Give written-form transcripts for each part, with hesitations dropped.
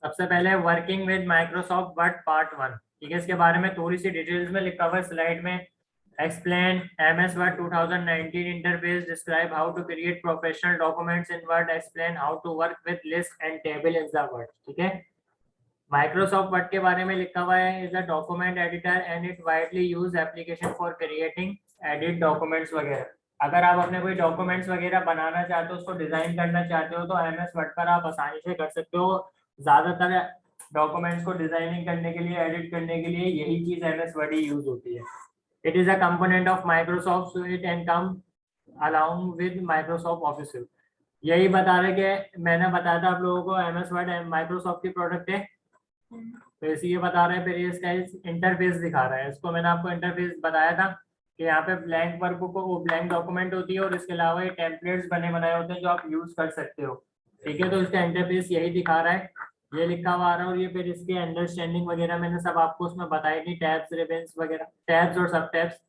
सबसे पहले working with Microsoft word part 1। ठीक है, इसके बारे में थोड़ी सी डिटेल्स में लिखा हुआ है स्लाइड में। Explain MS Word 2019 interface, describe how to create professional documents in Word, explain how to work with list and table in the Word. ठीक है, माइक्रोसॉफ्ट वर्ड के बारे में लिखा हुआ है, is a document editor and it widely use application for creating edit documents वगैरह। अगर आप अपने कोई डॉक्यूमेंट्स वगैरह बनाना चाहते हो, उसको डिजाइन करना चाहते हो, तो MS वर्ड पर आप आसानी से कर सकते हो। ज्यादातर डॉक्यूमेंट्स को डिजाइनिंग करने के लिए, एडिट करने के लिए यही चीज MS वर्ड ही यूज होती है। It is a component of Microsoft suit and come along with Microsoft office. यही बता रहे कि मैंने बताया था आप लोगों को MS वर्ड माइक्रोसॉफ्ट की प्रोडक्ट है, तो इसी ये बता रहे हैं। फिर ये इसका इंटरफेस दिखा रहा है, इसको मैंने आपको इंटरफेस बताया था कि यहाँ पे ब्लैंक वर्क को वो ब्लैंक डॉक्यूमेंट होती है और इसके अलावा ये टेम्पलेट्स बने बनाए होते हैं जो आप यूज कर सकते हो। ठीक है, तो इसका इंटरफेस यही दिखा रहा है, ये लिखा हुआ आ रहा है। और ये फिर इसके अंडरस्टैंडिंग वगैरह मैंने सब आपको उसमें बताई थी, टैब्स, रिबन्स वगैरह, टैब्स और सब टैब्स,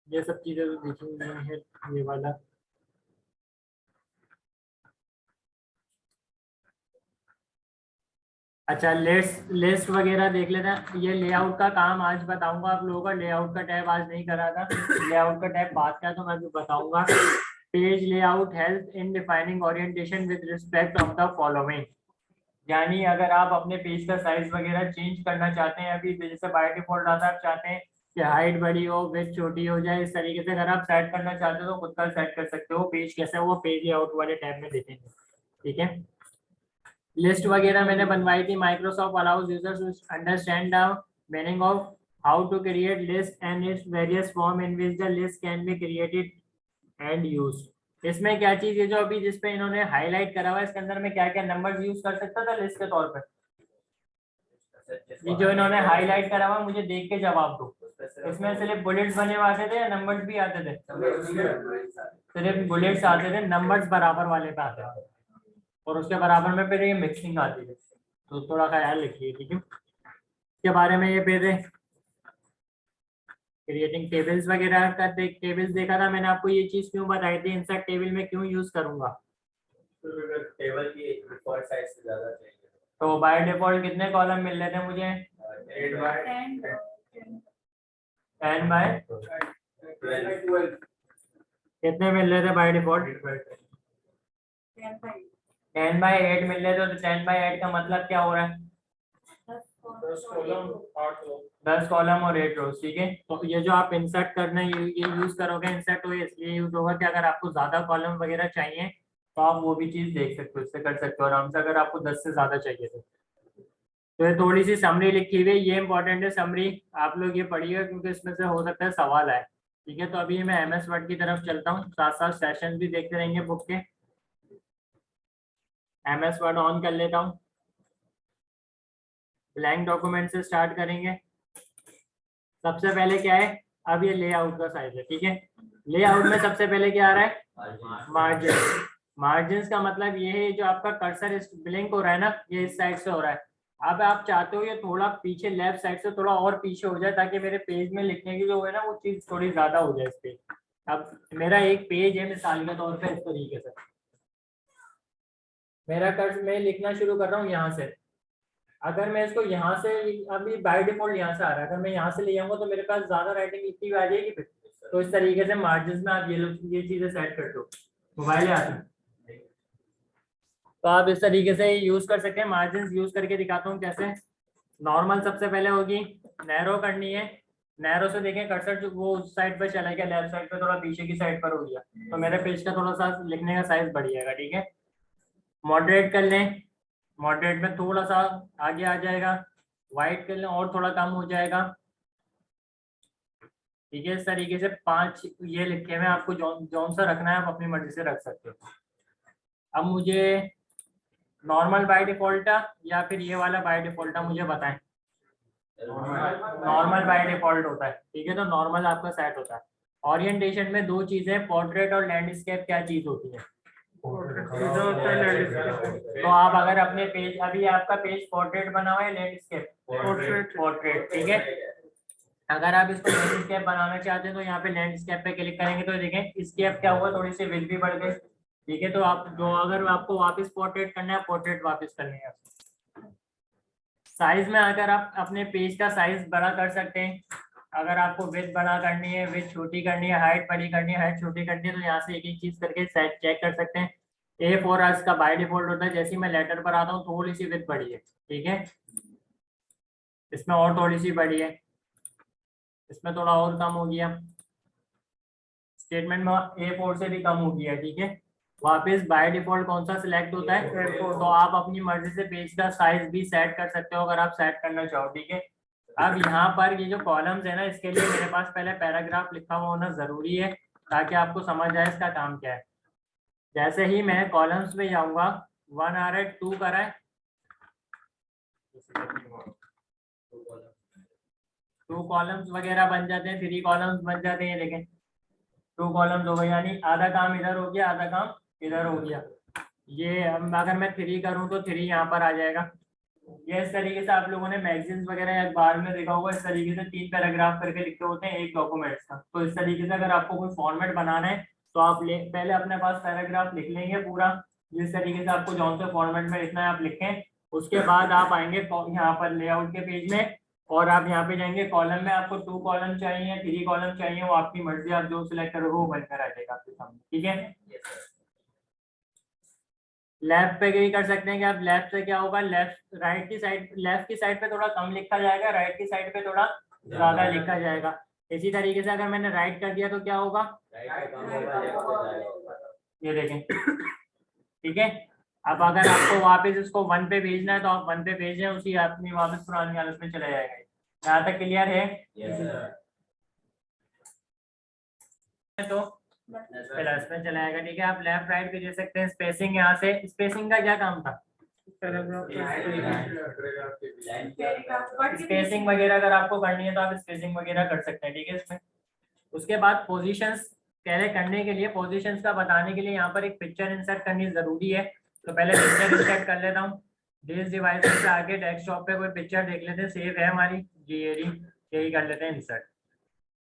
ये सब चीजें तो दिखी हुई है। ये वाला अच्छा, लिस्ट लिस्ट वगैरह देख लेते हैं। ये लेआउट का काम आज बताऊंगा आप लोगों का, लेआउट का टैब आज नहीं करा था, लेआउट का टैब बात का तो मैं भी बताऊंगा। Page layout help in defining orientation with respect of the following. यानी अगर आप अपने पेज का साइज वगैरह चेंज करना चाहते हैं, अभी जैसे बाय डिफॉल्ट आता है, आप चाहते हैं कि हाइट बड़ी हो, विड्थ छोटी हो जाए, इस तरीके से अगर आप सेट करना चाहते हो तो खुद का सेट कर सकते हो। पेज कैसा है वो पेज लेआउट वाले टैब में देखेंगे। ठीक है, लिस्ट वगैरह मैंने बनवाई थी। Microsoft allows users to understand the meaning of how to create list and its various form in which the list can be created and use. इसमें क्या चीज है जो अभी जिसपे इन्होंने हाईलाइट करा हुआ है, इसके अंदर में क्या क्या नंबर्स यूज कर सकता था लिस्ट के तौर पे। ये जो इन्होंने हाईलाइट करा हुआ, मुझे देख के जवाब दो, इसमें सिर्फ बुलेट्स बने हुए आते थे या नंबर्स भी आते थे? सिर्फ बुलेट्स आते थे, नंबर्स बराबर वाले पे आते थे, और उसके बराबर में फिर ये मिक्सिंग आती है, तो थोड़ा ख्याल रखिए। ठीक है, इसके बारे में ये फिर क्रिएटिंग टेबल्स वगैरह का टेबल्स देखा था मैंने आपको। ये चीज क्यों बताई थी, इंसर्ट टेबल में क्यों यूज करूंगा? टेबल की डिफॉल्ट साइज से ज्यादा चाहिए, तो बाय डिफॉल्ट कितने कॉलम मिल रहे थे मुझे? 8 बाय 10 बाय 12। कितने मिल रहे थे बाय डिफॉल्ट? 10 बाय 8 मिल रहे थे। तो 10 बाय 8 का मतलब क्या हो रहा है? 10 कॉलम और 8 रोज। ठीक है, तो ये जो आप इंसर्ट करना ये यूज करोगे, इंसर्ट तो इसलिए यूज होगा कि अगर आपको ज्यादा कॉलम वगैरह चाहिए तो आप वो भी चीज देख सकते हो, इससे कर सकते हो आराम से, अगर आपको 10 से ज्यादा चाहिए तो ये थोड़ी सी समरी लिखी हुई है, ये इंपॉर्टेंट है समरी, आप लोग ये पढ़िए क्योंकि इसमें से हो सकता है सवाल आए। ठीक है, तो अभी मैं MS वर्ड की तरफ चलता हूँ, साथ साथ सेशन भी देखते रहेंगे बुक के। MS वर्ड ऑन कर लेता हूँ, ब्लैंक डॉक्यूमेंट से स्टार्ट करेंगे। सबसे पहले क्या है, अब ये लेआउट का साइज है। ठीक है, लेआउट में सबसे पहले क्या आ रहा है? मार्जिन। मार्जिन का मतलब ये है जो आपका कर्सर इस ब्लिंक हो रहा है ना, ये इस साइड से हो रहा है। अब आप चाहते हो ये थोड़ा पीछे लेफ्ट साइड से थोड़ा और पीछे हो जाए, ताकि मेरे पेज में लिखने की जो है ना वो चीज थोड़ी ज्यादा हो जाए इस पे। अब मेरा एक पेज है मिसाल के तौर पे, इस तरीके से मेरा कर्स मैं लिखना शुरू कर रहा हूँ यहाँ से। अगर मैं इसको यहाँ से, अभी बाय डिफॉल्ट यहाँ से आ रहा है, अगर मैं यहाँ से ले जाऊंगा तो मेरे पास ज्यादा राइटिंग लिखी हुई आ जाएगी फिर। तो इस तरीके से मार्जिन में आप ये चीजें सेट कर दो। मोबाइल है आती, तो आप इस तरीके से यूज कर सकते हैं। मार्जिन यूज करके दिखाता हूँ कैसे। नॉर्मल सबसे पहले होगी, नैरो करनी है। नैरो से देखें कर्सर जो वो उस साइड पर चला गया, लेफ्ट साइड पे थोड़ा पीछे की साइड पर हो गया, तो मेरे पेज का थोड़ा सा लिखने का साइज बढ़ जाएगा। ठीक है, मॉडरेट कर लें, मॉडरेट में थोड़ा सा आगे आ जाएगा। वाइट कर लें और थोड़ा कम हो जाएगा। ठीक है, इस तरीके से 5 ये लिखे हुए, आपको जौन सा रखना है आप अपनी मर्जी से रख सकते हो। अब मुझे नॉर्मल बाय डिफॉल्ट या फिर ये वाला बाय डिफॉल्ट मुझे बताएं। नॉर्मल बाय डिफॉल्ट होता है। ठीक है, तो नॉर्मल आपका सेट होता है। ओरिएंटेशन में दो चीजें, पोर्ट्रेट और लैंडस्केप, क्या चीज होती है? तो आप अगर अपने पेज, अभी आपका पेज पोर्ट्रेट बना हुआ है, लैंडस्केप? पोर्ट्रेट। ठीक है, अगर आप इसको लैंडस्केप बनाना चाहते हैं तो यहाँ पे लैंडस्केप पे क्लिक करेंगे तो देखें इसकी अब क्या हुआ, थोड़ी सी विड्थ भी बढ़ गई। ठीक है, तो आप जो अगर आपको वापस पोर्ट्रेट करना है, पोर्ट्रेट वापस करनी है। साइज में आकर आप अपने पेज का साइज बड़ा कर सकते हैं। अगर आपको विड्थ बड़ा करनी है, विड्थ छोटी करनी है, हाइट बड़ी करनी है, हाइट छोटी करनी है, तो यहाँ से एक एक चीज करके चेक कर सकते हैं। A4 आज का बाय डिफॉल्ट होता है, जैसे ही मैं लेटर पर आता हूँ थोड़ी सी विड्थ बढ़ी है, ठीक है, इसमें और थोड़ी सी बढ़ी है, इसमें थोड़ा और कम हो गया, स्टेटमेंट में A4 से भी कम हो गया, ठीक है। वापस बाय डिफॉल्ट कौन सा सिलेक्ट होता है, तो आप अपनी मर्जी से पेज का साइज भी सेट कर सकते हो अगर आप सेट करना चाहो, ठीक है। अब यहाँ पर ये जो कॉलम्स है ना, इसके लिए मेरे पास पहले पैराग्राफ लिखा हुआ होना जरूरी है ताकि आपको समझ आए इसका काम क्या है। जैसे ही मैं कॉलम्स में जाऊंगा, 1 आ रहा है, 2 कर रहा है, 2 कॉलम्स वगैरह बन जाते हैं, 3 कॉलम्स बन जाते हैं, लेकिन 2 कॉलम्स हो गए, यानी आधा काम इधर हो गया, आधा काम इधर हो गया। ये अगर मैं 3 करूं तो 3 यहाँ पर आ जाएगा। ये इस तरीके से आप लोगों ने मैगजीन्स वगैरह या अखबार में देखा होगा, इस तरीके से 3 पैराग्राफ करके लिखे होते हैं एक डॉक्यूमेंट्स का। तो इस तरीके से अगर आपको कोई फॉर्मेट बनाना है तो आप पहले अपने पास पैराग्राफ लिख लेंगे पूरा, जिस तरीके से आपको जौन से फॉर्मेट में लिखना है आप लिखें। उसके बाद आप आएंगे यहाँ पर लेआउट के पेज में, और आप यहाँ पे जाएंगे कॉलम में, आपको 2 कॉलम चाहिए, 3 कॉलम चाहिए, वो आपकी मर्जी, आप जो सिलेक्ट करोगे वो बनकर आ जाएगा आपके सामने, ठीक है। लेफ्ट पे यही कर सकते हैं कि आप लेफ्ट से क्या होगा, लेफ्ट राइट की साइड, लेफ्ट की साइड पे थोड़ा कम लिखा जाएगा, राइट की साइड पे थोड़ा ज्यादा लिखा जाएगा। इसी तरीके से अगर मैंने राइट कर दिया तो क्या होगा, ये देखें, ठीक है। अब अगर आपको वापस इसको 1 पे भेजना है तो आप 1 पे भेजें, उसी अपनी वापस पुरानी हालत में चला जाएगा। यहाँ तक क्लियर है? तो प्लस में चला जाएगा, ठीक है। आप लेफ्ट राइट भी दे सकते हैं। स्पेसिंग यहाँ से, स्पेसिंग का क्या काम था, स्पेसिंग वगैरह अगर आपको करनी है तो आप स्पेसिंग वगैरह कर सकते हैं, ठीक है इसमें। उसके बाद पोजीशंस पहले करने के लिए, पोजीशंस का बताने के लिए यहाँ पर एक पिक्चर इंसर्ट करनी जरूरी है। तो पहले पिक्चर इंसर्ट कर लेता हूँ। डिस डिवाइस से आके डेस्कटॉप पे कोई पिक्चर देख लेते हैं, सेव है हमारी GAD, यही कर लेते हैं इंसर्ट,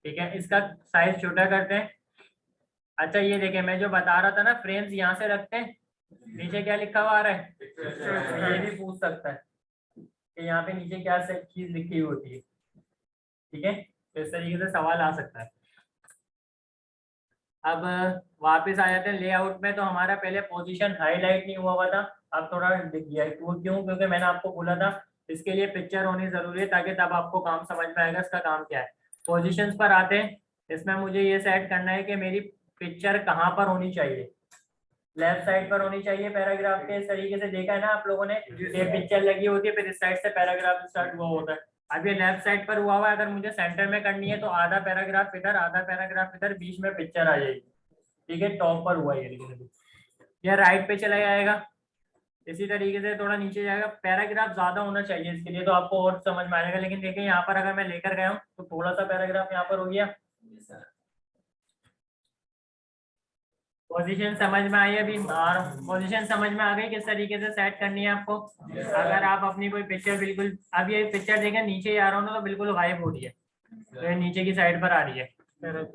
ठीक है। इसका साइज छोटा करते हैं। अच्छा ये देखें, मैं जो बता रहा था ना, फ्रेम्स यहाँ से रखते हैं, नीचे क्या लिखा हुआ आ रहा है, ये भी पूछ सकता है कि यहाँ पे नीचे क्या चीज लिखी हुई होती है, ठीक है। तो इस तरीके से सवाल आ सकता है। अब वापस आ जाते हैं लेआउट में। तो हमारा पहले पोजीशन हाईलाइट नहीं हुआ था, अब थोड़ा दिख गया। क्यों? क्योंकि मैंने आपको बोला था इसके लिए पिक्चर होनी जरूरी है ताकि तब आपको काम समझ में आएगा इसका काम क्या है। पोजीशंस पर आते हैं, इसमें मुझे ये सेट करना है कि मेरी पिक्चर कहाँ पर होनी चाहिए। लेफ्ट साइड पर होनी चाहिए पैराग्राफ के। इस तरीके से देखा है ना आप लोगों ने, ये पिक्चर लगी होती है, फिर इस साइड से पैराग्राफ स्टार्ट हुआ होता है। अब ये लेफ्ट साइड पर हुआ हुआ है, अगर मुझे सेंटर में करनी है तो आधा पैराग्राफ इधर, आधा पैराग्राफ इधर, बीच में पिक्चर आ जाएगी, ठीक है। टॉप पर हुआ ये राइट पे चला जाएगा। इसी तरीके से थोड़ा नीचे जाएगा। पैराग्राफ ज्यादा होना चाहिए इसके लिए, तो आपको और समझ में आएगा। लेकिन देखिए यहाँ पर अगर मैं लेकर गया हूँ तो थोड़ा सा पैराग्राफ यहाँ पर हो गया। पोजीशन समझ में आई अभी? और पोजीशन समझ में आ गई किस तरीके से सेट करनी है आपको। अगर आप अपनी कोई पिक्चर, बिल्कुल अब ये पिक्चर देखें नीचे आ रहा हूँ ना, तो बिल्कुल गायब हो रही है, तो ये नीचे की साइड पर आ रही है,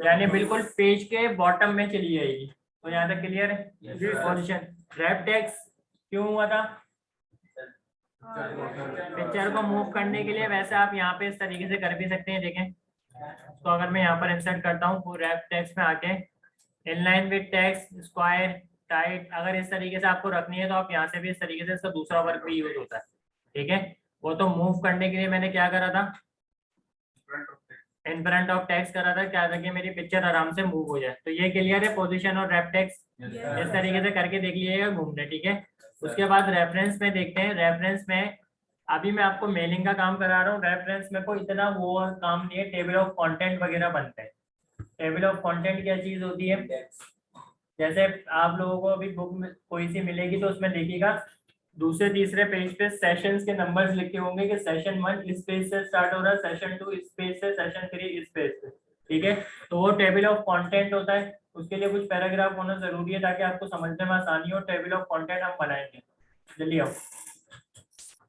यानी बिल्कुल पेज के बॉटम में चली जाएगी। तो यहाँ तक क्लियर है? पोजीशन रैप टेक्स्ट क्यों हुआ था, पिक्चर को मूव करने के लिए। वैसे आप यहाँ पे इस तरीके से कर भी सकते हैं, देखें। तो अगर मैं यहाँ पर इंसर्ट करता हूँ रैप टेक्स्ट में आके, inline with text, square, tight, अगर इस तरीके से आपको रखनी है तो आप यहाँ से भी इस तरीके से, इसका दूसरा वर्क भी यूज होता है, ठीक है। वो तो मूव करने के लिए मैंने क्या करा था, इन फ्रंट ऑफ टेक्स्ट करा था, क्या था कि मेरी पिक्चर आराम से मूव हो जाए। तो ये क्लियर है पोजीशन और रैप टेक्स्ट। इस तरीके से करके देख लीजिएगा घूमने, ठीक है। उसके बाद रेफरेंस में देखते हैं। रेफरेंस में अभी मैं आपको मेलिंग का काम करा रहा हूँ। रेफरेंस में कोई इतना वो काम नहीं है, टेबल ऑफ कंटेंट वगैरह बनते हैं। टेबल ऑफ कंटेंट क्या चीज होती है, जैसे आप लोगों को अभी बुक में कोई सी मिलेगी तो उसमें देखिएगा दूसरे तीसरे पेज पे सेशंस के नंबर्स लिखे होंगे कि सेशन 1 इस पेज से स्टार्ट हो रहा है, सेशन 2 इस पेज से, सेशन 3 इस पेज से, ठीक है। तो वो टेबल ऑफ कंटेंट होता है। उसके लिए कुछ पैराग्राफ होना जरूरी है ताकि आपको समझने में आसानी हो। टेबल ऑफ कंटेंट हम बनाएंगे, जल्दी आओ।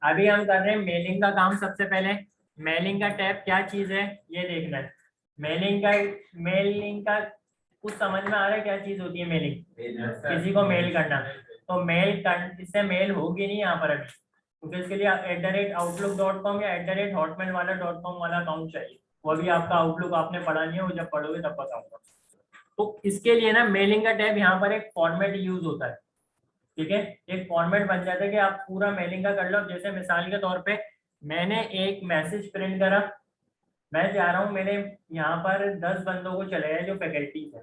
अभी हम कर रहे हैं मेलिंग का काम। सबसे पहले मेलिंग का टैब क्या चीज है ये देखना है। मेलिंग का कुछ समझ में आ रहा है क्या चीज होती है मेलिंग? किसी को मेल करना। तो मेल कर, इससे मेल होगी नहीं यहाँ पर अभी, क्योंकि इसके लिए @outlook.com या @hotmail वाला .com वाला अकाउंट चाहिए। वो भी आपका आउटलुक आपने पढ़ा नहीं है, वो जब पढ़ोगे तब बताऊंगा। तो इसके लिए ना मेलिंग का टैब यहाँ पर एक फॉर्मेट यूज होता है, ठीक है। एक फॉर्मेट बन जाता है कि आप पूरा मेलिंग का कर लो। जैसे मिसाल के तौर पे मैंने एक मैसेज प्रिंट करा, मैं चाह रहा हूँ मेरे यहाँ पर 10 बंदों को चले जाए जो फैकल्टी है,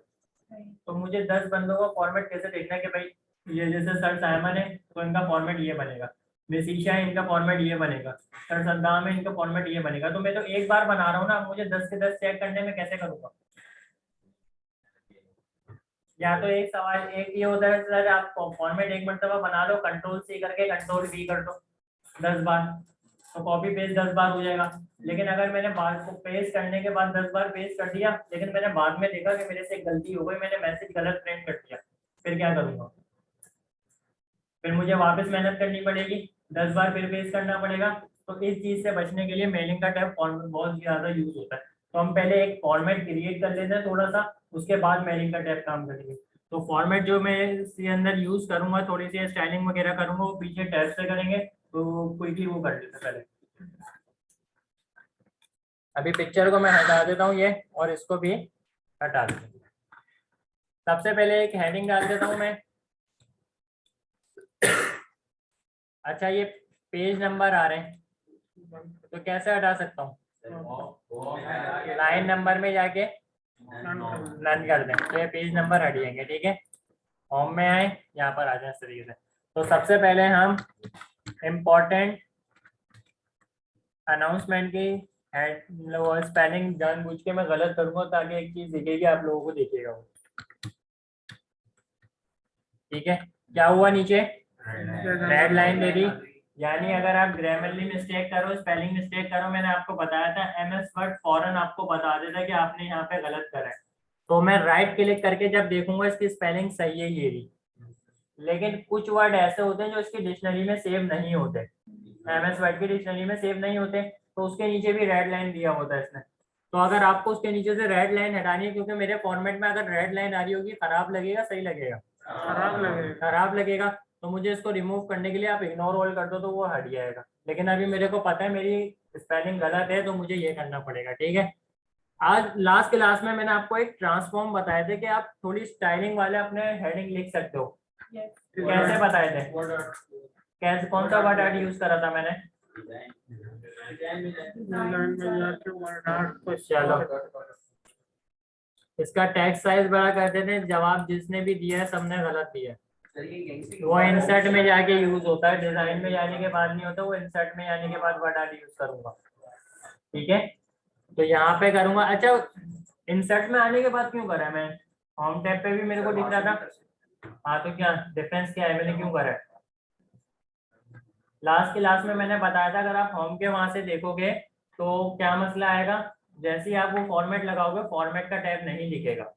तो मुझे 10 बंदों का फॉर्मेट कैसे देखना है कि भाई ये जैसे सर साइमन है तो इनका फॉर्मेट ये बनेगा, मिस ईशा है इनका फॉर्मेट ये बनेगा, सर सद्दाम है इनका फॉर्मेट ये बनेगा। तो मैं तो एक बार बना रहा हूँ ना, मुझे 10 के 10 चेक करने में कैसे करूँगा? या तो एक सवाल एक ये होता है सर आप फॉर्मेट एक मरतबा बना लो, कंट्रोल C करके कंट्रोल V कर दो 10 बार, तो कॉपी पेस्ट 10 बार हो जाएगा। लेकिन अगर मैंने बार को पेस्ट करने के बाद 10 बार पेस्ट कर दिया, लेकिन मैंने बाद में देखा कि मेरे से गलती हो गई, मैंने मैसेज गलत प्रिंट कर दिया, फिर क्या करूँगा? फिर मुझे वापस मेहनत करनी पड़ेगी, 10 बार फिर पेस्ट करना पड़ेगा। तो इस चीज से बचने के लिए मेलिंग का टैब फॉर्मेट बहुत ज्यादा यूज होता है। तो हम पहले एक फॉर्मेट क्रिएट कर लेते हैं थोड़ा सा, उसके बाद मेलिंग का टैब काम करेंगे। तो फॉर्मेट जो मैं इसके अंदर यूज करूंगा, थोड़ी सी स्टाइलिंग वगैरह करूंगा, वो पीछे टैब से करेंगे। तो क्विकली वो कर लेते पहले। अभी पिक्चर को मैं हटा देता हूँ ये, और इसको भी हटा देता हूँ। सबसे पहले एक हेडिंग डाल देता हूँ मैं। अच्छा ये पेज नंबर आ रहे हैं, तो कैसे हटा सकता हूँ? लाइन नंबर में जाके नन कर दें, तो ये पेज नंबर हट जाएंगे, ठीक है। होम में आए, यहाँ पर आ जाए इस तरीके से। तो सबसे पहले हम इम्पोर्टेंट अनाउंसमेंट की स्पेलिंग जानबूझ के मैं गलत करूंगा ताकि एक चीज दिखेगी, आप लोगों को दिखेगा वो, ठीक है। क्या हुआ नीचे? रेड लाइन दे दी। यानी अगर आप ग्रामरली मिस्टेक करो, स्पेलिंग मिस्टेक करो, मैंने आपको बताया था MS वर्ड फौरन आपको बता देता है कि आपने यहाँ पे गलत करा है। तो मैं राइट क्लिक करके जब देखूंगा इसकी स्पेलिंग सही है ये भी, लेकिन कुछ वर्ड ऐसे होते हैं जो इसकी डिक्शनरी में सेव नहीं होते, MS वर्ड की डिक्शनरी में सेव नहीं होते, तो उसके नीचे भी रेड लाइन दिया होता है इसने। तो अगर आपको उसके नीचे से रेड लाइन हटानी है, क्योंकि मेरे फॉर्मेट में अगर रेड लाइन आ रही होगी, खराब लगेगा सही लगेगा? खराब लगेगा। तो मुझे इसको रिमूव करने के लिए आप इग्नोर ऑल कर दो तो वो हट जाएगा। लेकिन अभी मेरे को पता है मेरी स्पेलिंग गलत है, तो मुझे ये करना पड़ेगा, ठीक है। आज लास्ट क्लास में मैंने आपको एक ट्रांसफॉर्म बताए थे कि आप थोड़ी स्टाइलिंग वाले अपने हेडिंग लिख सकते हो। कैसे बताए थे? कैसे, कौन सा वर्ड यूज करा था मैंने? चलो इसका टेक्स्ट साइज बड़ा कर देते हैं। जवाब जिसने भी दिया है सबने गलत दिया है। वो इंसर्ट में जाके यूज होता है, डिजाइन में जाने के बाद नहीं होता, वो इंसर्ट में जाने के बाद वर्ड यूज करूंगा, ठीक है। तो यहाँ पे करूंगा। अच्छा इंसर्ट में आने के बाद क्यों करा मैं? होम टैब पे भी मेरे को दिख रहा था। हाँ तो क्या डिफरेंस क्या है, मैंने क्यों करा है? लास्ट क्लास में मैंने बताया था, अगर आप होम के वहां से देखोगे तो क्या मसला आएगा, जैसे ही आप वो फॉर्मेट लगाओगे फॉर्मेट का टैब नहीं दिखेगा,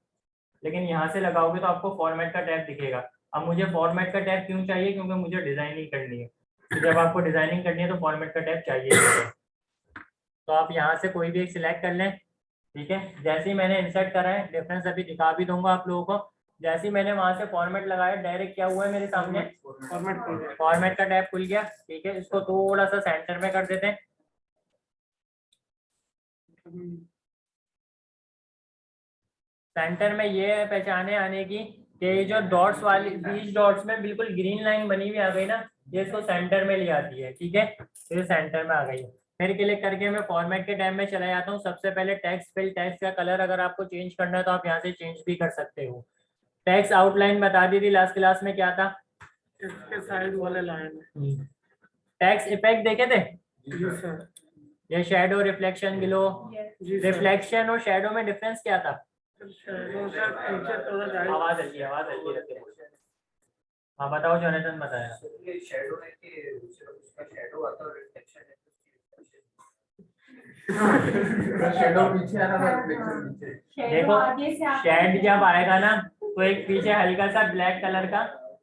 लेकिन यहाँ से लगाओगे तो आपको फॉर्मेट का टैब दिखेगा। अब मुझे फॉर्मेट का टैब क्यों चाहिए? क्योंकि मुझे डिजाइनिंग करनी है, तो जब आपको डिजाइनिंग करनी है तो फॉर्मेट का टैब चाहिए। तो आप यहाँ से कोई भी एक सिलेक्ट कर लें, ठीक है। जैसे ही मैंने इंसर्ट करा है, डिफरेंस अभी दिखा भी दूंगा आप लोगों को। जैसे ही मैंने वहां से फॉर्मेट लगाया, डायरेक्ट क्या हुआ है मेरे सामने? फॉर्मेट का टैब खुल गया, ठीक है। इसको थोड़ा सा सेंटर में कर देते हैं। सेंटर में ये पहचाने आने की कि जो डॉट्स वाली बीच डॉट्स में बिल्कुल ग्रीन लाइन बनी हुई आ गई ना, ये इसको सेंटर में ले आती है, ठीक है। तो ये सेंटर में आ गई है। फिर क्लिक करके मैं फॉर्मेट के टैब में चला जाता हूँ। सबसे पहले टेक्स्ट फिल, टेक्स्ट का कलर अगर आपको चेंज करना है तो आप यहाँ से चेंज भी कर सकते हो। टेक्स्ट आउटलाइन बता दी थी लास्ट क्लास में, क्या था? इसके साइड वाले लाइन टेक्स्ट इफेक्ट देखे थे? ये शेडो, रिफ्लेक्शन, ग्लो। रिफ्लेक्शन और शेडो में डिफरेंस क्या था? आवाज हल्की रखते हैं। हाँ बताओ जोनाथन, बताया। शैडो है कि उसका शैडो आता है, रिफ्लेक्शन है। शैडो पीछे आ रहा है, रिफ्लेक्शन नीचे। देखो शेड जब आएगा ना तो एक पीछे हल्का सा ब्लैक कलर का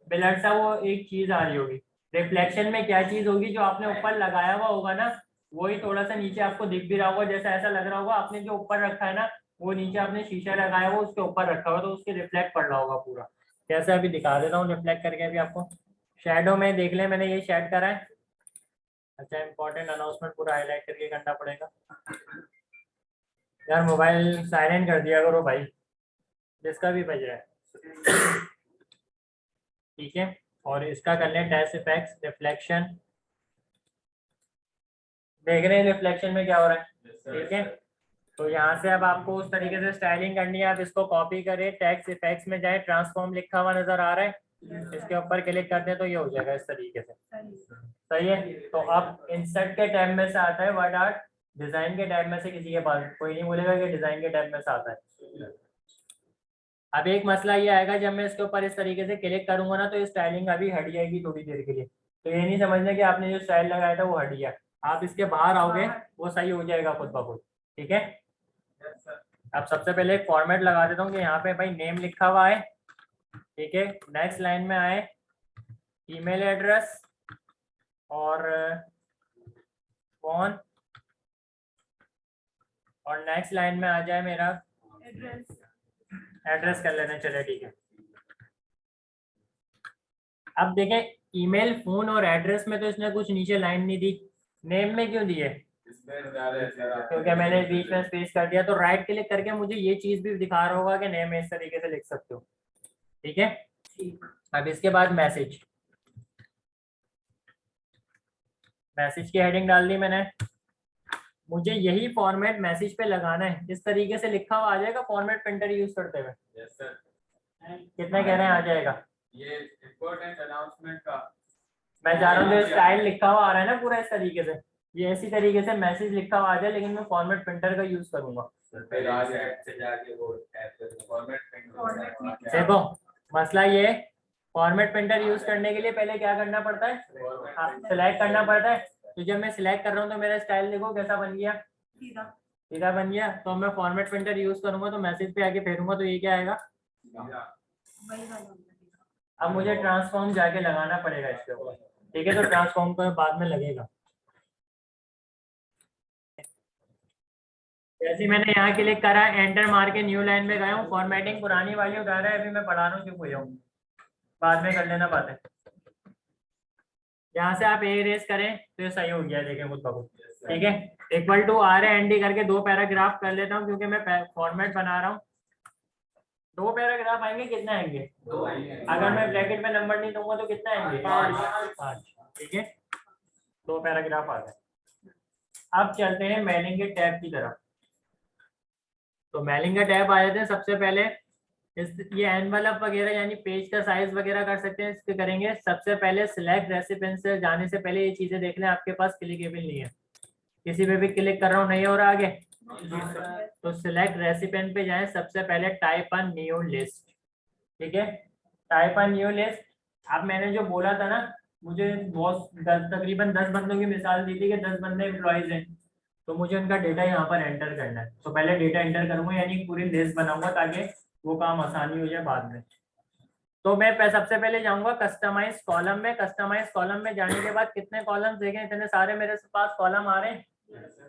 ब्लड सा वो एक चीज आ रही होगी। रिफ्लेक्शन में क्या चीज होगी? जो आपने ऊपर लगाया हुआ होगा ना, वही थोड़ा सा नीचे आपको दिख भी रहा होगा। जैसा ऐसा लग रहा होगा आपने जो ऊपर रखा है ना, वो नीचे आपने शीशा लगाया हुआ उसके ऊपर रखा हुआ, तो उसके रिफ्लेक्ट पड़ रहा होगा पूरा। कैसे अभी दिखा देता हूँ रिफ्लेक्ट करके भी आपको। शेडो में देख ले, मैंने ये शेड करा है, अच्छा, इम्पोर्टेंट अनाउंसमेंट पूरा हाईलाइट करके करना पड़ेगा। यार मोबाइल साइलेंट कर दिया करो भाई, जिसका भी बज रहा है। ठीक है, और इसका कर लें टेस्ट इफेक्ट्स रिफ्लेक्शन। देख रहे हैं रिफ्लेक्शन में क्या हो रहा है, ठीक है। तो यहाँ से अब आपको उस तरीके से स्टाइलिंग करनी है। आप इसको कॉपी करें, टेक्स्ट इफेक्ट्स में जाए, ट्रांसफॉर्म लिखा हुआ नजर आ रहा है, इसके ऊपर क्लिक कर दें तो ये हो जाएगा इस तरीके से। सही है। तो अब इंसर्ट के टैब में से आता है वर्ड आर्ट, डिजाइन के टैब में से किसी के पास कोई नहीं बोलेगा कि डिजाइन के टैब में से आता है। अब एक मसला ये आएगा, जब मैं इसके ऊपर इस तरीके से क्लिक करूंगा ना तो ये स्टाइलिंग अभी हट जाएगी थोड़ी देर के लिए। तो ये नहीं समझना कि आपने जो स्टाइल लगाया था वो हट गया, आप इसके बाहर आओगे वो सही हो जाएगा खुद ब खुद। ठीक है। अब सबसे पहले एक फॉर्मेट लगा देता हूँ कि यहाँ पे भाई नेम लिखा हुआ है, ठीक है। नेक्स्ट लाइन में आए ईमेल एड्रेस और फोन, और नेक्स्ट लाइन में आ जाए मेरा एड्रेस कर लेना। चले ठीक है। अब देखें ईमेल, फोन और एड्रेस में तो इसने कुछ नीचे लाइन नहीं दी, नेम में क्यों दी है? क्योंकि मैंने बीच में स्पेस कर दिया। तो राइट क्लिक करके मुझे ये चीज भी दिखा रहा होगा कि नेम इस तरीके से लिख सकते हो। ठीक है। अब इसके बाद मैसेज, मैसेज की हेडिंग डाल दी मैंने। मुझे यही फॉर्मेट मैसेज पे लगाना है, इस तरीके से लिखा हुआ आ जाएगा फॉर्मेट प्रिंटर यूज करते हुए। कितना कह रहे हैं आ जाएगा? ये इम्पोर्टेंट अनाउंसमेंट का मैं चाह रहा हूँ जो स्टाइल लिखा हुआ आ रहा है ना पूरा इस तरीके से, ये इसी तरीके से मैसेज लिखा हुआ आ जाए, लेकिन मैं फॉर्मेट प्रिंटर का यूज करूंगा। देखो मसला ये, फॉर्मेट प्रिंटर यूज करने के लिए पहले क्या करना पड़ता है, सिलेक्ट करना पड़ता है। तो जब मैं सिलेक्ट कर रहा हूँ तो मेरा स्टाइल देखो कैसा बन गया, सीधा बन गया। तो मैं फॉर्मेट प्रिंटर यूज करूंगा तो मैसेज पे आके फेरूंगा तो ये क्या आएगा। अब मुझे ट्रांसफॉर्म जाके लगाना पड़ेगा इसके ऊपर, ठीक है। तो ट्रांसफॉर्म को बाद में लगेगा। जैसे मैंने यहाँ क्लिक करा, एंटर मार के न्यू लाइन में गया हूँ, फॉर्मेटिंग पुरानी वाली उठा रहा है, अभी मैं पढ़ा रहा हूँ, चुप हो जाऊँ, बाद में कर लेना बातें। यहाँ से आप एरेज करें तो ये सही हो गया, देखें खुद ब खुद। ठीक है। Equal to R N D करके 2 पैराग्राफ कर लेता हूँ, क्योंकि मैं फॉर्मेट बना रहा हूँ। 2 पैराग्राफ आएंगे, कितना आएंगे? 2 आएंगे। अगर मैं ब्रैकेट में नंबर नहीं दूंगा तो कितना आएंगे? 5। ठीक है, 2 पैराग्राफ आ गए। अब चलते हैं मेलिंग के टैब की तरफ। तो मेलिंग का टैब आ जाते हैं। सबसे पहले ये एनवलप वगैरह यानी पेज का साइज वगैरह कर सकते हैं, इसके करेंगे। सबसे पहले सिलेक्ट रेसिपिएंट से जाने से पहले ये चीजें देख लें, आपके पास क्लिकेबल नहीं है, किसी पे भी क्लिक कर रहा हूँ नहीं हो रहा आगे। तो सिलेक्ट रेसिपिएंट पे जाएं, सबसे पहले टाइप अ न्यू लिस्ट। ठीक है, टाइप अ न्यू लिस्ट। अब मैंने जो बोला था ना, मुझे बहुत तकरीबन 10 बंदों की मिसाल दी थी कि 10 बंदे एम्प्लॉइज हैं, तो मुझे उनका डेटा यहाँ पर एंटर करना है। तो पहले डेटा एंटर करूंगा, यानी पूरी लिस्ट बनाऊंगा ताकि वो काम आसानी हो जाए बाद में। तो मैं सबसे पहले जाऊंगा कस्टमाइज कॉलम में। कस्टमाइज कॉलम में जाने के बाद कितने कॉलम देखें, इतने सारे मेरे पास कॉलम आ रहे हैं।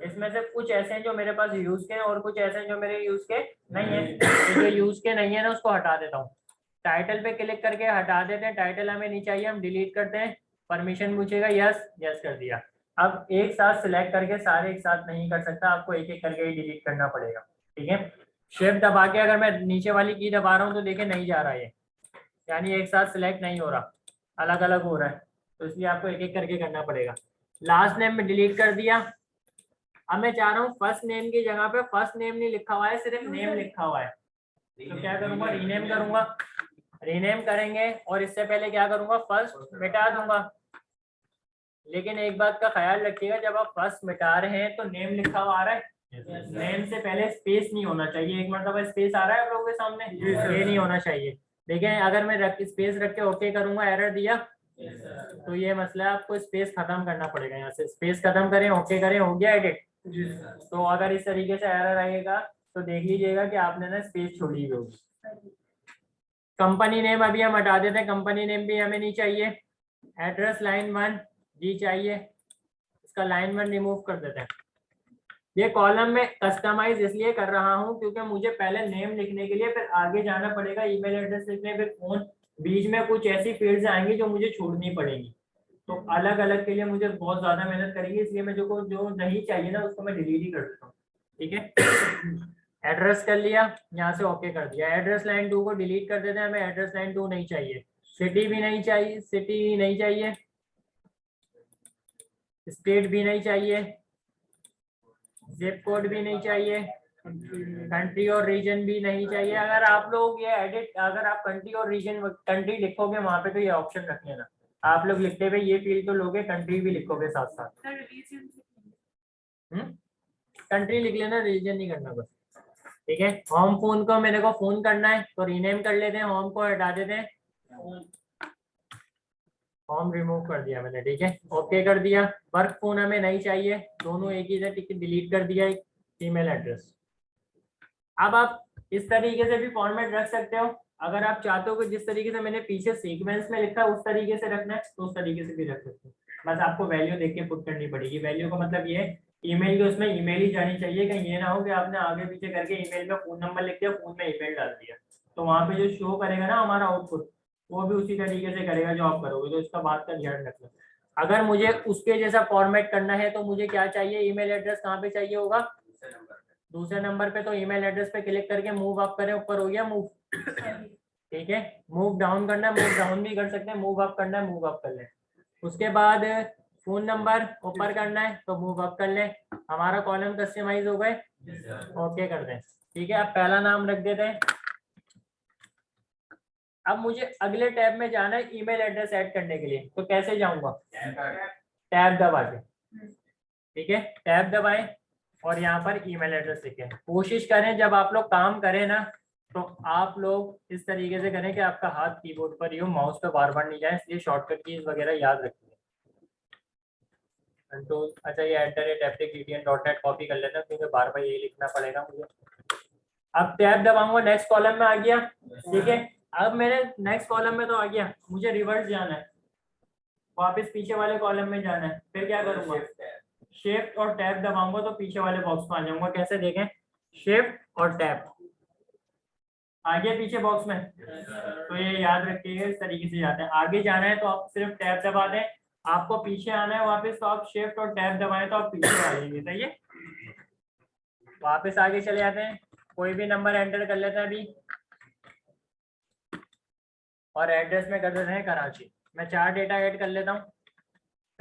इसमें से कुछ ऐसे हैं जो मेरे पास यूज के और कुछ ऐसे हैं जो मेरे यूज के नहीं है। तो जो यूज के नहीं है ना उसको हटा देता हूँ। टाइटल पे क्लिक करके हटा देते हैं, टाइटल हमें नहीं चाहिए, हम डिलीट करते हैं। परमिशन पूछेगा, यस यस कर दिया। अब एक साथ सिलेक्ट करके सारे एक साथ नहीं कर सकता, आपको एक एक करके ही डिलीट करना पड़ेगा। ठीक है, शिफ्ट दबा के अगर मैं नीचे वाली की दबा रहा हूँ तो देखे नहीं जा रहा है, यानी एक साथ सिलेक्ट नहीं हो रहा, अलग अलग हो रहा है। तो इसलिए आपको एक एक करके करना पड़ेगा। लास्ट नेम में डिलीट कर दिया। अब मैं चाह रहा हूँ फर्स्ट नेम की जगह पे फर्स्ट नेम नहीं लिखा हुआ है, सिर्फ नेम लिखा हुआ है। तो क्या करूंगा, रीनेम करूंगा। रीनेम करेंगे और इससे पहले क्या करूंगा, फर्स्ट मिटा दूंगा। लेकिन एक बात का ख्याल रखिएगा, जब आप फर्स्ट मिटा रहे हैं तो नेम लिखा हुआ आ रहा है, नेम से पहले स्पेस नहीं होना चाहिए। एक मतलब स्पेस आ रहा है आप लोगों के सामने, ये नहीं होना चाहिए। देखें अगर मैं स्पेस रख के ओके करूंगा, एरर दिया तो ये मसला है, आपको स्पेस खत्म करना पड़ेगा। यहाँ से स्पेस खत्म करें, ओके करें, हो गया एडिट। तो अगर इस तरीके से एरर आएगा तो देख लीजिएगा कि आपने ना स्पेस छोड़ी हुई होगी। कंपनी नेम अभी हम हटा देते हैं, कंपनी नेम भी हमें नहीं चाहिए। एड्रेस लाइन 1 जी चाहिए, इसका लाइन 1 रिमूव कर देते हैं। ये कॉलम में कस्टमाइज इसलिए कर रहा हूँ क्योंकि मुझे पहले नेम लिखने के लिए फिर आगे जाना पड़ेगा, ईमेल एड्रेस लिखने, फिर फोन, बीच में कुछ ऐसी फील्ड्स आएंगी जो मुझे छोड़नी पड़ेगी। तो अलग अलग के लिए मुझे बहुत ज्यादा मेहनत करेगी, इसलिए मैं जो नहीं चाहिए ना उसको मैं डिलीट ही कर देता हूँ। ठीक है, एड्रेस कर लिया, यहाँ से ओके कर दिया। एड्रेस लाइन 2 को डिलीट कर देते हैं, हमें एड्रेस लाइन 2 नहीं चाहिए। सिटी भी नहीं चाहिए, सिटी नहीं चाहिए, स्टेट भी नहीं चाहिए, जिप कोड भी नहीं चाहिए, कंट्री और रीजन भी नहीं चाहिए। अगर आप लोग ये एडिट, अगर आप कंट्री और रीजन, कंट्री लिखोगे वहां पे तो ये ऑप्शन रख लेना, आप लोग लिखते हुए ये फील्ड तो लोगे, कंट्री भी लिखोगे साथ साथ। कंट्री लिख लेना, रीजन नहीं करना बस। ठीक है, होम फोन को मेरे को फोन करना है तो रीनेम कर लेते हैं, होम को हटा देते हैं, होम रिमूव कर दिया मैंने। ठीक है, ओके कर दिया। वर्क फोन हमें नहीं चाहिए, दोनों एक ही थे, ठीक है, डिलीट कर दिया। ईमेल एड्रेस, अब आप इस तरीके से भी फॉर्मेट रख सकते हो, अगर आप चाहते हो कि जिस तरीके से मैंने पीछे सीक्वेंस में लिखा है उस तरीके से रखना है तो उस तरीके से भी रख सकते हो। बस आपको वैल्यू देख के पुट करनी पड़ेगी। वैल्यू का मतलब ये है ईमेल के उसमें ईमेल ही जानी चाहिए, कहीं ये ना हो कि आपने आगे पीछे करके ईमेल में फोन नंबर लिख दिया, फोन में ईमेल डाल दिया, तो वहां पे जो शो करेगा ना हमारा आउटपुट, वो भी उसी तरीके से करेगा जो आप करोगे। तो इसका बात का ध्यान रखना। अगर मुझे उसके जैसा फॉर्मेट करना है तो मुझे क्या चाहिए, ईमेल एड्रेस कहाँ पे चाहिए होगा, दूसरे नंबर पे। तो ईमेल एड्रेस पे क्लिक करके मूव अप करें, ऊपर हो गया मूव। ठीक है, मूव डाउन करना है, मूव डाउन भी कर सकते हैं, मूव अप करना है, मूव अप कर लें। उसके बाद फोन नंबर ऊपर करना है तो मूव अप कर लें। हमारा कॉलम कस्टमाइज हो गए, ओके कर दें। ठीक है, अब पहला नाम रख देते हैं। अब मुझे अगले टैब में जाना है ईमेल एड्रेस ऐड करने के लिए, तो कैसे जाऊंगा, टैब दबा के। ठीक है, टैब दबाएं और यहाँ पर ईमेल एड्रेस लिखें। कोशिश करें जब आप लोग काम करें ना तो आप लोग इस तरीके से करें कि आपका हाथ कीबोर्ड पर ही हो, माउस पे बार बार नहीं जाए, इसलिए शॉर्टकट कीज वगैरह याद रखिए। कंट्रोल, अच्छा ये @application.net कॉपी कर लेते हैं क्योंकि बार बार यही लिखना पड़ेगा मुझे। अब टैब दबाऊंगा, नेक्स्ट कॉलम में आ गया। ठीक है, अब मेरे नेक्स्ट कॉलम में तो आ गया, मुझे रिवर्स जाना है, वापस पीछे वाले कॉलम में जाना है। फिर क्या करूंगा, शिफ्ट और टैब दबाऊंगा तो पीछे वाले बॉक्स में आ जाऊंगा। कैसे देखें, शिफ्ट और टैब, आगे पीछे बॉक्स में, तो ये याद रखिएगा, इस तरीके से जाते हैं। आगे जाना है तो आप सिर्फ टैब दबा दें, आपको पीछे आना है वापस तो आप शिफ्ट और टैब दबाएं तो आप पीछे आ जाएंगे। सही है, वापस आगे चले जाते हैं, कोई भी नंबर एंटर कर लेते हैं अभी और एड्रेस में कर देते हैं कराची। मैं 4 डेटा ऐड कर लेता हूँ,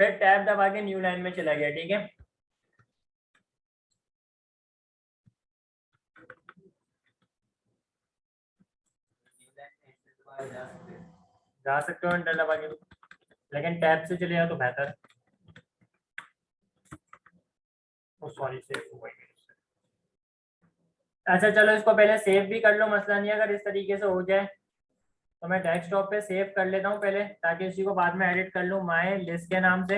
फिर टैब दबा के न्यू लाइन में चला गया। ठीक है, जा सकते हो एंटर दबा के, लेकिन टैब से चले जाओ तो बेहतर। सॉरी, सेव हो गई। अच्छा चलो इसको पहले सेव भी कर लो, मसला नहीं है। अगर इस तरीके से हो जाए तो मैं डेस्कटॉप पे सेव कर लेता हूँ पहले, ताकि इसी को बाद में एडिट कर लूँ माय लिस्ट के नाम से।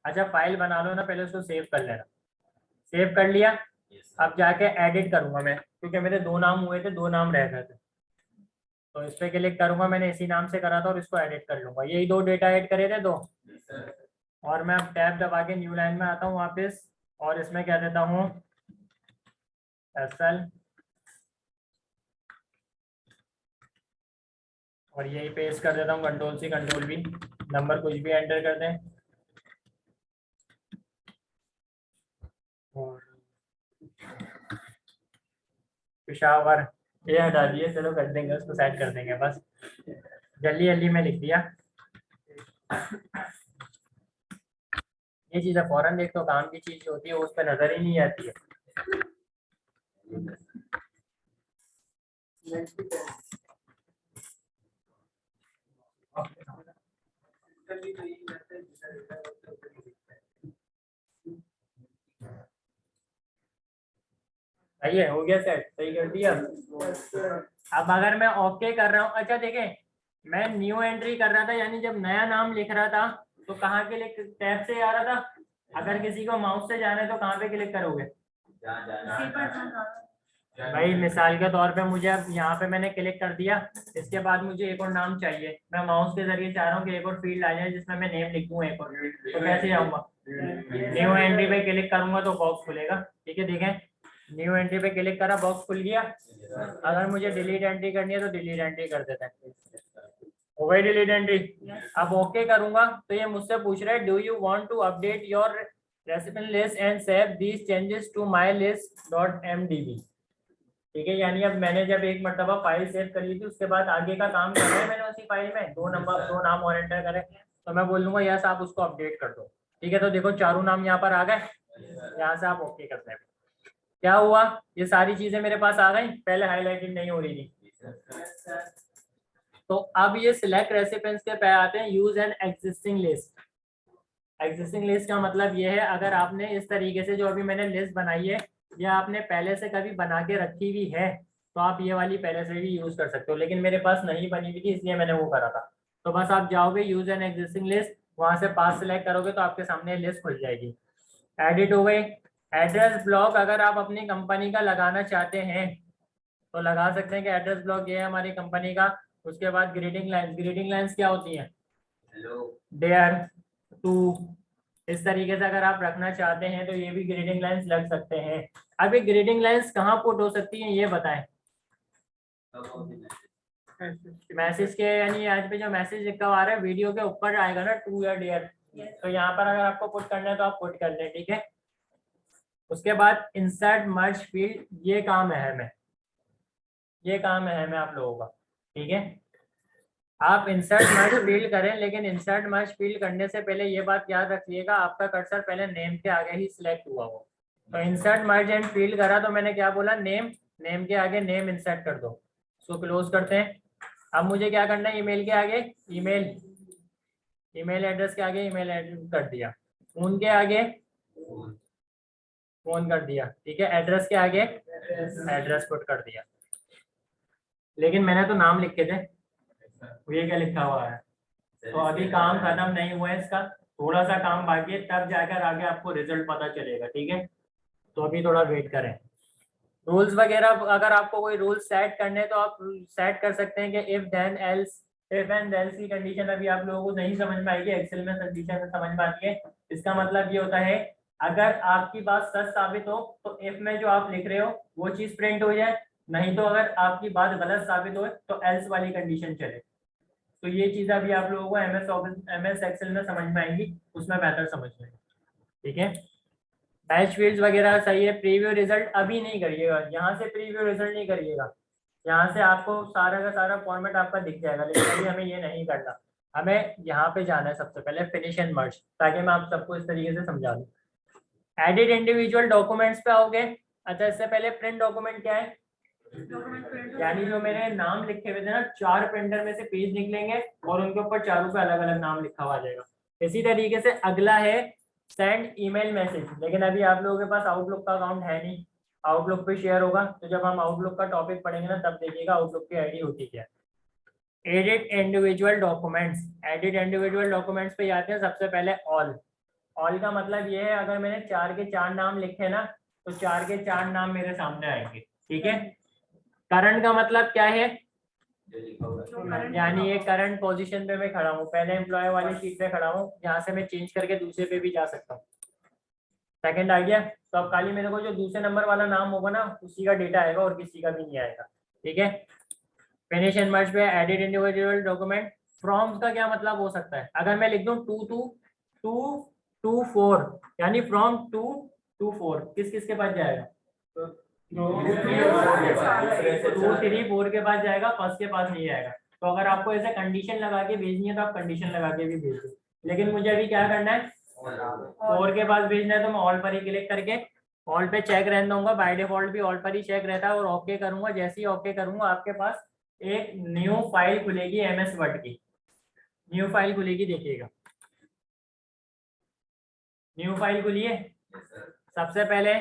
अच्छा फाइल बना लो ना, पहले उसको सेव कर लेना। सेव कर लिया, अब जाके एडिट करूंगा मैं, क्योंकि मेरे 2 नाम हुए थे, 2 नाम रह गए थे, तो इस पर क्लिक करूंगा। मैंने इसी नाम से करा था और इसको एडिट कर लूंगा। यही 2 डेटा ऐड करे थे 2, और मैं अब टैब दबा के न्यू लाइन में आता हूँ वापस, और इसमें क्या देता हूँ SL, और यही पेस्ट कर देता हूँ Ctrl+C Ctrl+V, नंबर कुछ भी एंटर कर दें। और पेशावर ये हटा दिए, चलो कर देंगे, उसको सेट कर देंगे बस, जल्दी जल्दी में लिख दिया। ये चीज़ें फौरन देख तो काम की चीज होती है, उस पर नजर ही नहीं आती है। सही है, हो गया सेट, सही कर दिया। अब अगर मैं ओके कर रहा हूँ, अच्छा देखें मैं न्यू एंट्री कर रहा था, यानी जब नया नाम लिख रहा था तो कहाँ के लिए टैब से आ रहा था। अगर किसी को माउस से जाना है तो कहाँ पे क्लिक करोगे, भाई मिसाल के तौर पे मुझे अब यहाँ पे मैंने क्लिक कर दिया, इसके बाद मुझे एक और नाम चाहिए, मैं माउस के जरिए चाह रहा हूँ कि एक और फील्ड आ जाए जिसमें मैं नेम लिखूँ एक और, तो कैसे जाऊंगा, न्यू एंट्री पे क्लिक करूंगा तो बॉक्स खुलेगा। ठीक है, देखें न्यू एंट्री पे क्लिक करा, बॉक्स खुल गया। अगर मुझे डिलीट एंट्री करनी है तो डिलीट एंट्री कर देते हैं, हो गई डिलीट एंट्री। Yes. अब ओके करूंगा तो ये मुझसे पूछ रहा है do you want to update your recipe list and save these changes to my list dot mdb। ठीक है, यानी अब मैंने जब एक मरतबा फाइल सेव कर ली थी उसके बाद आगे का काम करा है मैंने उसी फाइल में, दो नाम और एंटर करे, तो मैं बोल दूंगा यस आप उसको अपडेट कर दो। ठीक है, तो देखो चारों नाम यहाँ पर आ गए, यहाँ से आप ओके करते हैं। क्या हुआ, ये सारी चीजें मेरे पास आ गई, पहले हाईलाइटेड नहीं हो रही थी। तो अब ये सिलेक्ट रेसिपिएंट्स के पे आते हैं use an existing list. Existing list का मतलब ये है अगर आपने इस तरीके से जो अभी मैंने लिस्ट बनाई है या आपने पहले से कभी बना के रखी हुई है तो आप ये वाली पहले से भी यूज कर सकते हो, लेकिन मेरे पास नहीं बनी हुई थी इसलिए मैंने वो करा था। तो बस आप जाओगे यूज एन एग्जिस्टिंग लिस्ट, वहां से पास सिलेक्ट करोगे तो आपके सामने लिस्ट खुल जाएगी। एडिट हो गई। एड्रेस ब्लॉक अगर आप अपनी कंपनी का लगाना चाहते हैं तो लगा सकते हैं कि एड्रेस ब्लॉक ये है हमारी कंपनी का। उसके बाद ग्रीटिंग लाइन्स क्या होती हैं, डेयर टू, इस तरीके से अगर आप रखना चाहते हैं तो ये भी ग्रीटिंग लाइन्स लग सकते हैं। अब ये ग्रीटिंग लाइन्स कहाँ पुट हो सकती हैं ये बताएं। मैसेज के यानी आज पे जो मैसेज लिखा हुआ आ रहा है वीडियो के ऊपर आएगा ना टू या डेयर, तो यहाँ पर अगर आपको पुट करना है तो आप पुट कर लें। ठीक है, उसके बाद इंसर्ट मर्ज फील्ड, ये काम अहम है, ये काम अहम है आप लोगों का। ठीक है, आप इंसर्ट मर्ज फील्ड करें, लेकिन इंसर्ट मर्ज फील्ड करने से पहले ये बात याद रखिएगा आपका कर्सर पहले नेम के आगे ही सिलेक्ट हुआ हो। तो इंसर्ट मर्ज एंड फील्ड करा तो मैंने क्या बोला, नेम, नेम के आगे नेम इंसर्ट कर दो। सो क्लोज करते हैं। अब मुझे क्या करना है, ईमेल के आगे ईमेल, ईमेल एड्रेस के आगे ईमेल एड्रेस कर दिया, फोन के आगे फोन कर दिया। ठीक है, एड्रेस के आगे एड्रेस पुट कर दिया, लेकिन मैंने तो नाम लिखे थे, ये क्या लिखा हुआ है। तो अभी काम खत्म नहीं हुआ है इसका, थोड़ा सा काम बाकी है, तब जाकर आगे आपको रिजल्ट पता चलेगा। ठीक है, तो अभी थोड़ा वेट करें। रूल्स वगैरह अगर आपको कोई रूल्स सेट करने हैं तो आप सेट कर सकते हैं कि if then else, if and else की कंडीशन अभी आप लोगों को नहीं समझ में आएगी, एक्सेल में कंडीशन समझ में आती है। इसका मतलब ये होता है अगर आपकी बात सच साबित हो तो इफ में जो आप लिख रहे हो वो चीज प्रिंट हो जाए, नहीं तो अगर आपकी बात गलत साबित हो तो एल्स वाली कंडीशन चले। तो ये चीज अभी आप लोगों को एमएस एक्सेल में समझ में आएंगी, उसमें बेहतर समझ में। ठीक है, बैच फील्ड्स वगैरह सही है। प्रीव्यू रिजल्ट अभी नहीं करिएगा, यहाँ से प्रीव्यू रिजल्ट नहीं करिएगा, यहाँ से आपको सारा का सारा फॉर्मेट आपका दिख जाएगा, लेकिन अभी हमें ये नहीं करना, हमें यहाँ पे जाना है सबसे पहले फिनिश एंड मर्ज, ताकि मैं आप सबको इस तरीके से समझा दूँ। एडिट इंडिविजुअल डॉक्यूमेंट्स पे आओगे। अच्छा, इससे पहले प्रिंट डॉक्यूमेंट क्या है, यानी जो मेरे नाम लिखे हुए थे ना, 4 प्रिंटर में से पेज निकलेंगे और उनके ऊपर चारों पे अलग अलग नाम लिखा हुआ आ जाएगा। इसी तरीके से अगला है सेंड ईमेल मैसेज, लेकिन अभी आप लोगों के पास आउटलुक का अकाउंट है नहीं, आउटलुक पे शेयर होगा, तो जब हम आउटलुक का टॉपिक पढ़ेंगे ना तब देखिएगा आउटलुक की आईडी होती क्या। Edit individual documents, edit individual documents पे जाते हैं सबसे पहले ऑल। ऑल का मतलब ये है अगर मैंने 4 के 4 नाम लिखे ना तो 4 के 4 नाम मेरे सामने आएंगे। ठीक है, करंट का मतलब क्या है, यानी ये करंट पोजीशन पे मैं खड़ा हूँ, पहले एम्प्लॉय वाली सीट पे खड़ा हूँ, यहाँ से मैं चेंज करके दूसरे पे भी जा सकता हूँ। सेकंड आ गया, तो अब खाली मेरे को जो दूसरे नंबर वाला नाम होगा ना उसी का डेटा आएगा और किसी का भी नहीं आएगा। ठीक है, फिनिश एंड मर्ज पे एडिट इंडिविजुअल डॉक्यूमेंट। फ्रॉम्स का क्या मतलब हो सकता है, अगर मैं लिख दूं 2 to 4 यानी फ्रॉम 2 to 4 किस किस के पास जाएगा, 2 3 4 के पास जाएगा, फर्स्ट के पास नहीं जाएगा। तो अगर आपको ऐसे कंडीशन लगा के भेजनी है तो आप कंडीशन लगा के भी भेज दो, लेकिन मुझे अभी क्या करना है 4 के पास भेजना है, तो मैं ऑल पर ही क्लिक करके ऑल पे चेक रहने दूंगा। बाय डिफॉल्ट भी ऑल पर ही चेक रहता है और ओके करूंगा। जैसे ही ओके करूंगा आपके पास एक न्यू फाइल खुलेगी एमएस वर्ड की, न्यू फाइल खुलेगी, देखिएगा न्यू फाइल खुलिए। सबसे पहले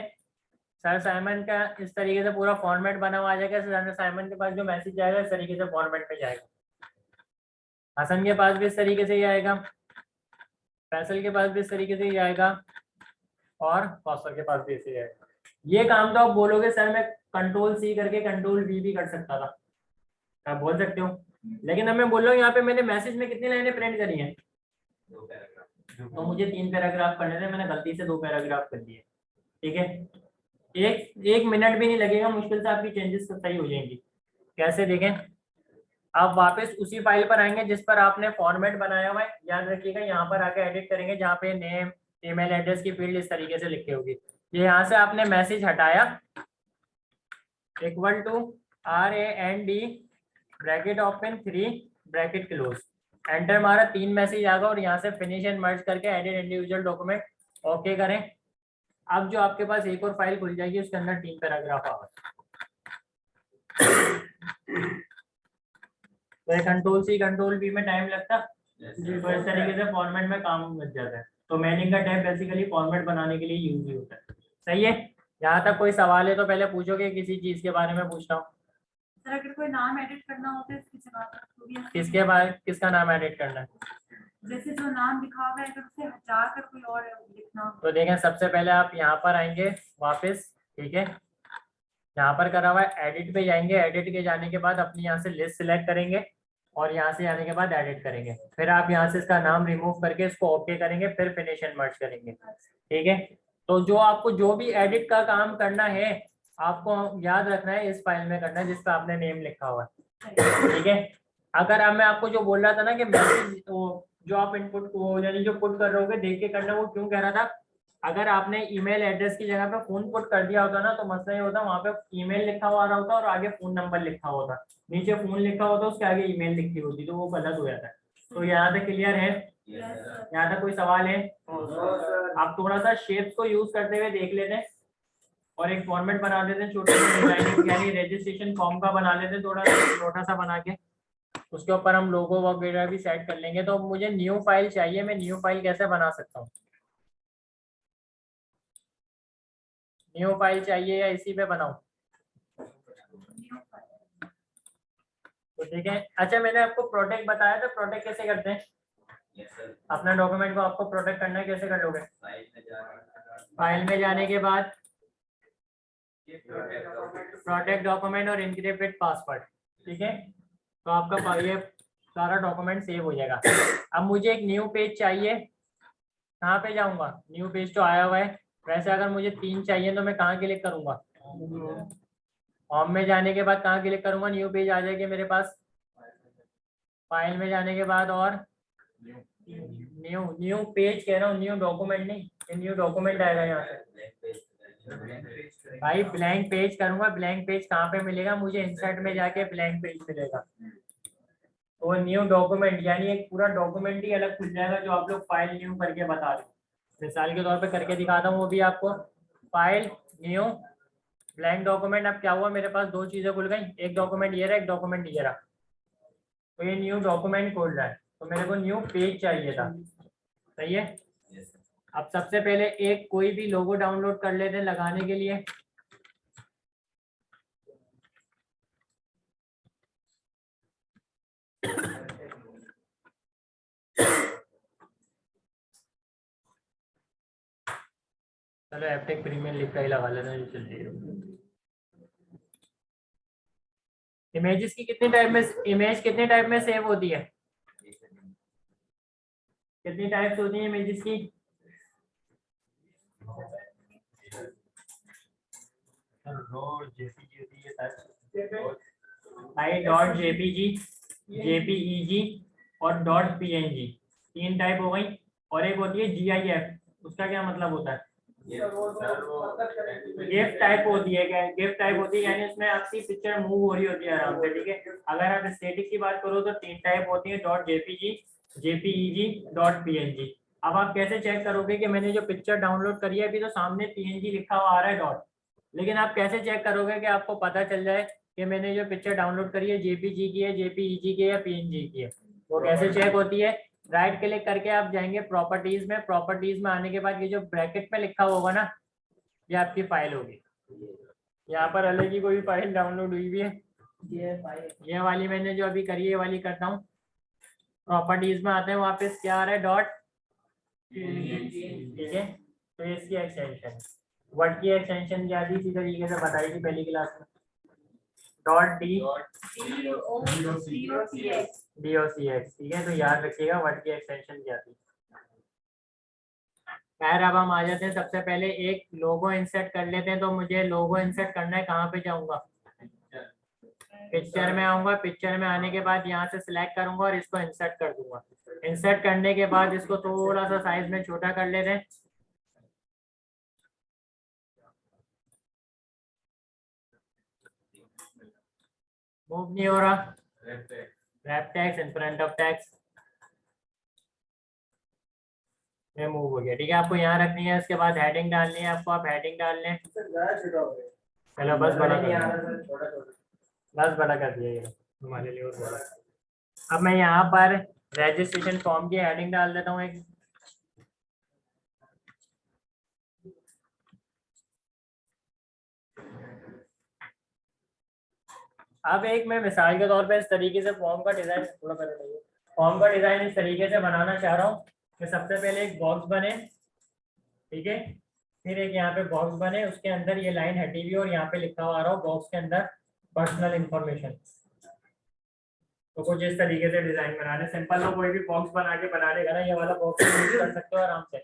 सर साइमन का इस तरीके से पूरा फॉर्मेट बना हुआ आ जाएगा, सर साइमन के पास जो मैसेज जाएगा इस तरीके से फॉर्मेट में जाएगा, हसन के पास भी इस तरीके से ही आएगा, फैसल के पास भी इस तरीके से ही आएगा और कौसर के पास भी ऐसे आएगा। ये काम तो आप बोलोगे सर मैं कंट्रोल सी करके कंट्रोल वी भी कर सकता था, आप बोल सकते हो, लेकिन अब मैं बोल रहा हूँ यहाँ पे मैंने मैसेज में कितनी लाइनें प्रिंट करी हैं, तो मुझे 3 पैराग्राफ करने थे, मैंने गलती से 2 पैराग्राफ कर दिए। ठीक है, एक मिनट भी नहीं लगेगा, मुश्किल से आपकी चेंजेस सही हो जाएंगी। कैसे देखें, आप वापस उसी फाइल पर आएंगे जिस पर आपने फॉर्मेट बनाया हुआ है, याद रखिएगा यहाँ पर आके एडिट करेंगे जहाँ पे नेम ईमेल एड्रेस की फील्ड इस तरीके से लिखी होगी। ये यहाँ से आपने मैसेज हटाया, equal to RAND bracket open 3 bracket close, enter मारा, 3 मैसेज आ गया और यहाँ से फिनिश एंड मर्ज करके एडिट इंडिविजुअल डॉक्यूमेंट ओके करें। अब जो आपके पास एक और फाइल खुल जाएगी उसके अंदर 3 पैराग्राफ आएगा। तो कंट्रोल C कंट्रोल V में टाइम लगता है, तो इस तरीके से फॉर्मेट में काम मिल जाता है। तो मैनिंग का टैब बेसिकली फॉर्मेट बनाने के लिए यूज ही होता है। सही है, यहाँ तक कोई सवाल है तो पहले पूछोगे, किसी चीज के बारे में पूछता हूँ। सर अगर कोई नाम एडिट करना हो तो इसकी जगह पर तो भी ऐसे किसके बारे, किसका नाम एडिट करना है? जैसे जो नाम लिखा हुआ है अगर उसे हटा कर कोई और लिखना हो। तो देखें, सबसे पहले आप यहाँ पर आएंगे वापस, ठीक है, यहाँ पर करा हुआ है एडिट पे जाएंगे, एडिट के जाने के बाद अपनी यहाँ से लिस्ट सिलेक्ट करेंगे और यहाँ से जाने के बाद एडिट करेंगे, फिर आप यहाँ से इसका नाम रिमूव करके इसको ओके करेंगे, फिर फिनिश एंड मर्ज करेंगे। ठीक है, तो जो आपको जो भी एडिट का काम करना है आपको याद रखना है इस फाइल में करना है जिस पे आपने नेम लिखा हुआ है। ठीक है, अगर अब मैं आपको जो बोल रहा था ना कि मैसेज जो आप इनपुट को यानी जो पुट कर रहे होगे देख के करना, वो क्यों कह रहा था, अगर आपने ईमेल एड्रेस की जगह पे फोन पुट कर दिया होता ना तो मसला ये होता, वहाँ पे ईमेल लिखा हुआ आ रहा होता और आगे फोन नंबर लिखा होता, नीचे फोन लिखा होता उसके आगे ईमेल लिखी होती, तो वो गलत हो जाता है। तो यहाँ तक क्लियर है? यहाँ तक कोई सवाल है? आप थोड़ा सा शेप्स को यूज करते हुए देख लेते हैं और एक फॉर्मेट बना देते हैं छोटे से डिजाइनिंग, यानी रजिस्ट्रेशन फॉर्म का बना लेते हैं, थोड़ा छोटा सा बना के उसके ऊपर हम लोगो वगैरह भी सेट कर लेंगे। तो मुझे न्यू फाइल चाहिए, मैं न्यू फाइल कैसे बना सकता हूँ? न्यू फाइल चाहिए या इसी पे बनाऊं? तो ठीक है, अच्छा मैंने आपको प्रोटेक्ट बताया था, प्रोटेक्ट कैसे करते हैं? अपना डॉक्यूमेंट को आपको प्रोटेक्ट करना है, कैसे कर लोगे? फाइल में जाने के बाद प्रोटेक्ट डॉक्यूमेंट और इनक्रिप्ट विद पासवर्ड, ठीक है, तो आपका ये सारा डॉक्यूमेंट सेव हो जाएगा। अब मुझे एक न्यू पेज चाहिए, कहाँ पे जाऊंगा? न्यू पेज तो आया हुआ है, वैसे अगर मुझे 3 चाहिए तो मैं कहाँ क्लिक करूंगा? होम में जाने के बाद कहाँ क्लिक करूंगा? न्यू पेज आ जाएगी मेरे पास। फाइल में जाने के बाद और न्यू न्यू पेज कह रहा हूँ, न्यू डॉक्यूमेंट नहीं, न्यू डॉक्यूमेंट आएगा यहाँ से। भाई ब्लैंक पेज करूंगा, ब्लैंक पेज कहाँ पे मिलेगा मुझे? इंसर्ट में जाके ब्लैंक पेज मिलेगा, तो न्यू डॉक्यूमेंट यानी एक पूरा डॉक्यूमेंट ही अलग खुल जाएगा जो आप लोग फाइल न्यू करके बता रहे हो। मिसाल के तौर पे करके दिखाता हूँ वो भी आपको, फाइल न्यू ब्लैंक डॉक्यूमेंट। अब क्या हुआ, मेरे पास 2 चीजें खुल गई, एक डॉक्यूमेंट ये रहा, एक डॉक्यूमेंट ये रहा, तो ये न्यू डॉक्यूमेंट खोल रहा है, तो मेरे को न्यू पेज चाहिए था। सही है, अब सबसे पहले एक कोई भी लोगो डाउनलोड कर लेते हैं लगाने के लिए। चलो एप्टेक प्रीमियम लिख का ही लगा लेना जो चल रही है। इमेजेस की कितने टाइप में, इमेज कितने टाइप में सेव होती है? कितनी टाइप्स होती है इमेजेस की? डॉट जेपीजी, जेपीईजी और डॉट पीएनजी, 3 टाइप हो गई। और एक होती है जीआईएफ, उसका क्या मतलब होता है? गिफ्ट टाइप होती है, क्या गिफ्ट टाइप होती है, यानी उसमें आपकी पिक्चर मूव हो रही होती है आराम से। ठीक है, अगर आप स्टैटिक की बात करो तो 3 टाइप होती है, dot JPG, JPEG, dot PNG. अब आप कैसे चेक करोगे कि मैंने जो पिक्चर डाउनलोड करी है, अभी तो सामने पीएनजी लिखा हुआ आ रहा है डॉट, लेकिन आप कैसे चेक करोगे कि आपको पता चल जाए कि मैंने जो पिक्चर डाउनलोड करी है जेपीजी की है, जेपीईजी की है या पीएनजी की है? वो कैसे चेक होती है? राइट क्लिक करके आप जाएंगे प्रॉपर्टीज में, प्रॉपर्टीज में आने के बाद ये जो ब्रैकेट में लिखा होगा ना, ये आपकी फाइल होगी। यहाँ पर अलग ही कोई फाइल डाउनलोड हुई भी है, ये वाली मैंने जो अभी करी है, ये वाली करता हूँ। प्रॉपर्टीज में आते हैं, वापस क्या आ रहा है? डॉट। ठीक है, तो ये इसकी एक्सटेंशन, वर्ड की एक्सटेंशन क्या थी, इसी तरीके से बताई थी पहली क्लास में, डॉट DOCX। ठीक है, तो याद रखिएगा वर्ड की एक्सटेंशन क्या थी। खैर अब हम आ जाते हैं, सबसे पहले एक लोगो इंसर्ट कर लेते हैं। तो मुझे लोगो इंसर्ट करना है, कहाँ पे जाऊंगा? पिक्चर में आऊंगा, पिक्चर में आने के बाद यहाँ से सिलेक्ट करूंगा और इसको इंसर्ट कर दूंगा। इंसर्ट करने के बाद इसको थोड़ा सा साइज में छोटा कर लेते हैं। मूव नहीं हो रहा, wrap text in front of text में मूव हो गया। ठीक है, आपको यहाँ रखनी है, उसके बाद हेडिंग डालनी है आपको, आप हेडिंग डाल लें। चलो बस बड़ा कर दिया, बस बड़ा कर दिया ये हमारे लिए और बड़ा। अब मैं यहाँ पर रजिस्ट्रेशन फॉर्म की हेडिंग डाल देता हूँ एक। अब एक मैं मिसाल के तौर पे इस तरीके से फॉर्म का डिजाइन थोड़ा पहले फॉर्म का डिजाइन इस तरीके से बनाना चाह रहा हूँ कि सबसे पहले एक बॉक्स बने, ठीक है, फिर एक यहाँ पे बॉक्स बने, उसके अंदर ये लाइन हटी हुई और यहाँ पे लिखा हुआ आ रहा हो बॉक्स के अंदर पर्सनल इंफॉर्मेशन। तो कुछ इस तरीके से डिजाइन बनाने, सिंपल तो कोई भी बॉक्स बना के बना लेगा ना, ये वाला बॉक्स यूज कर सकते हो आराम से,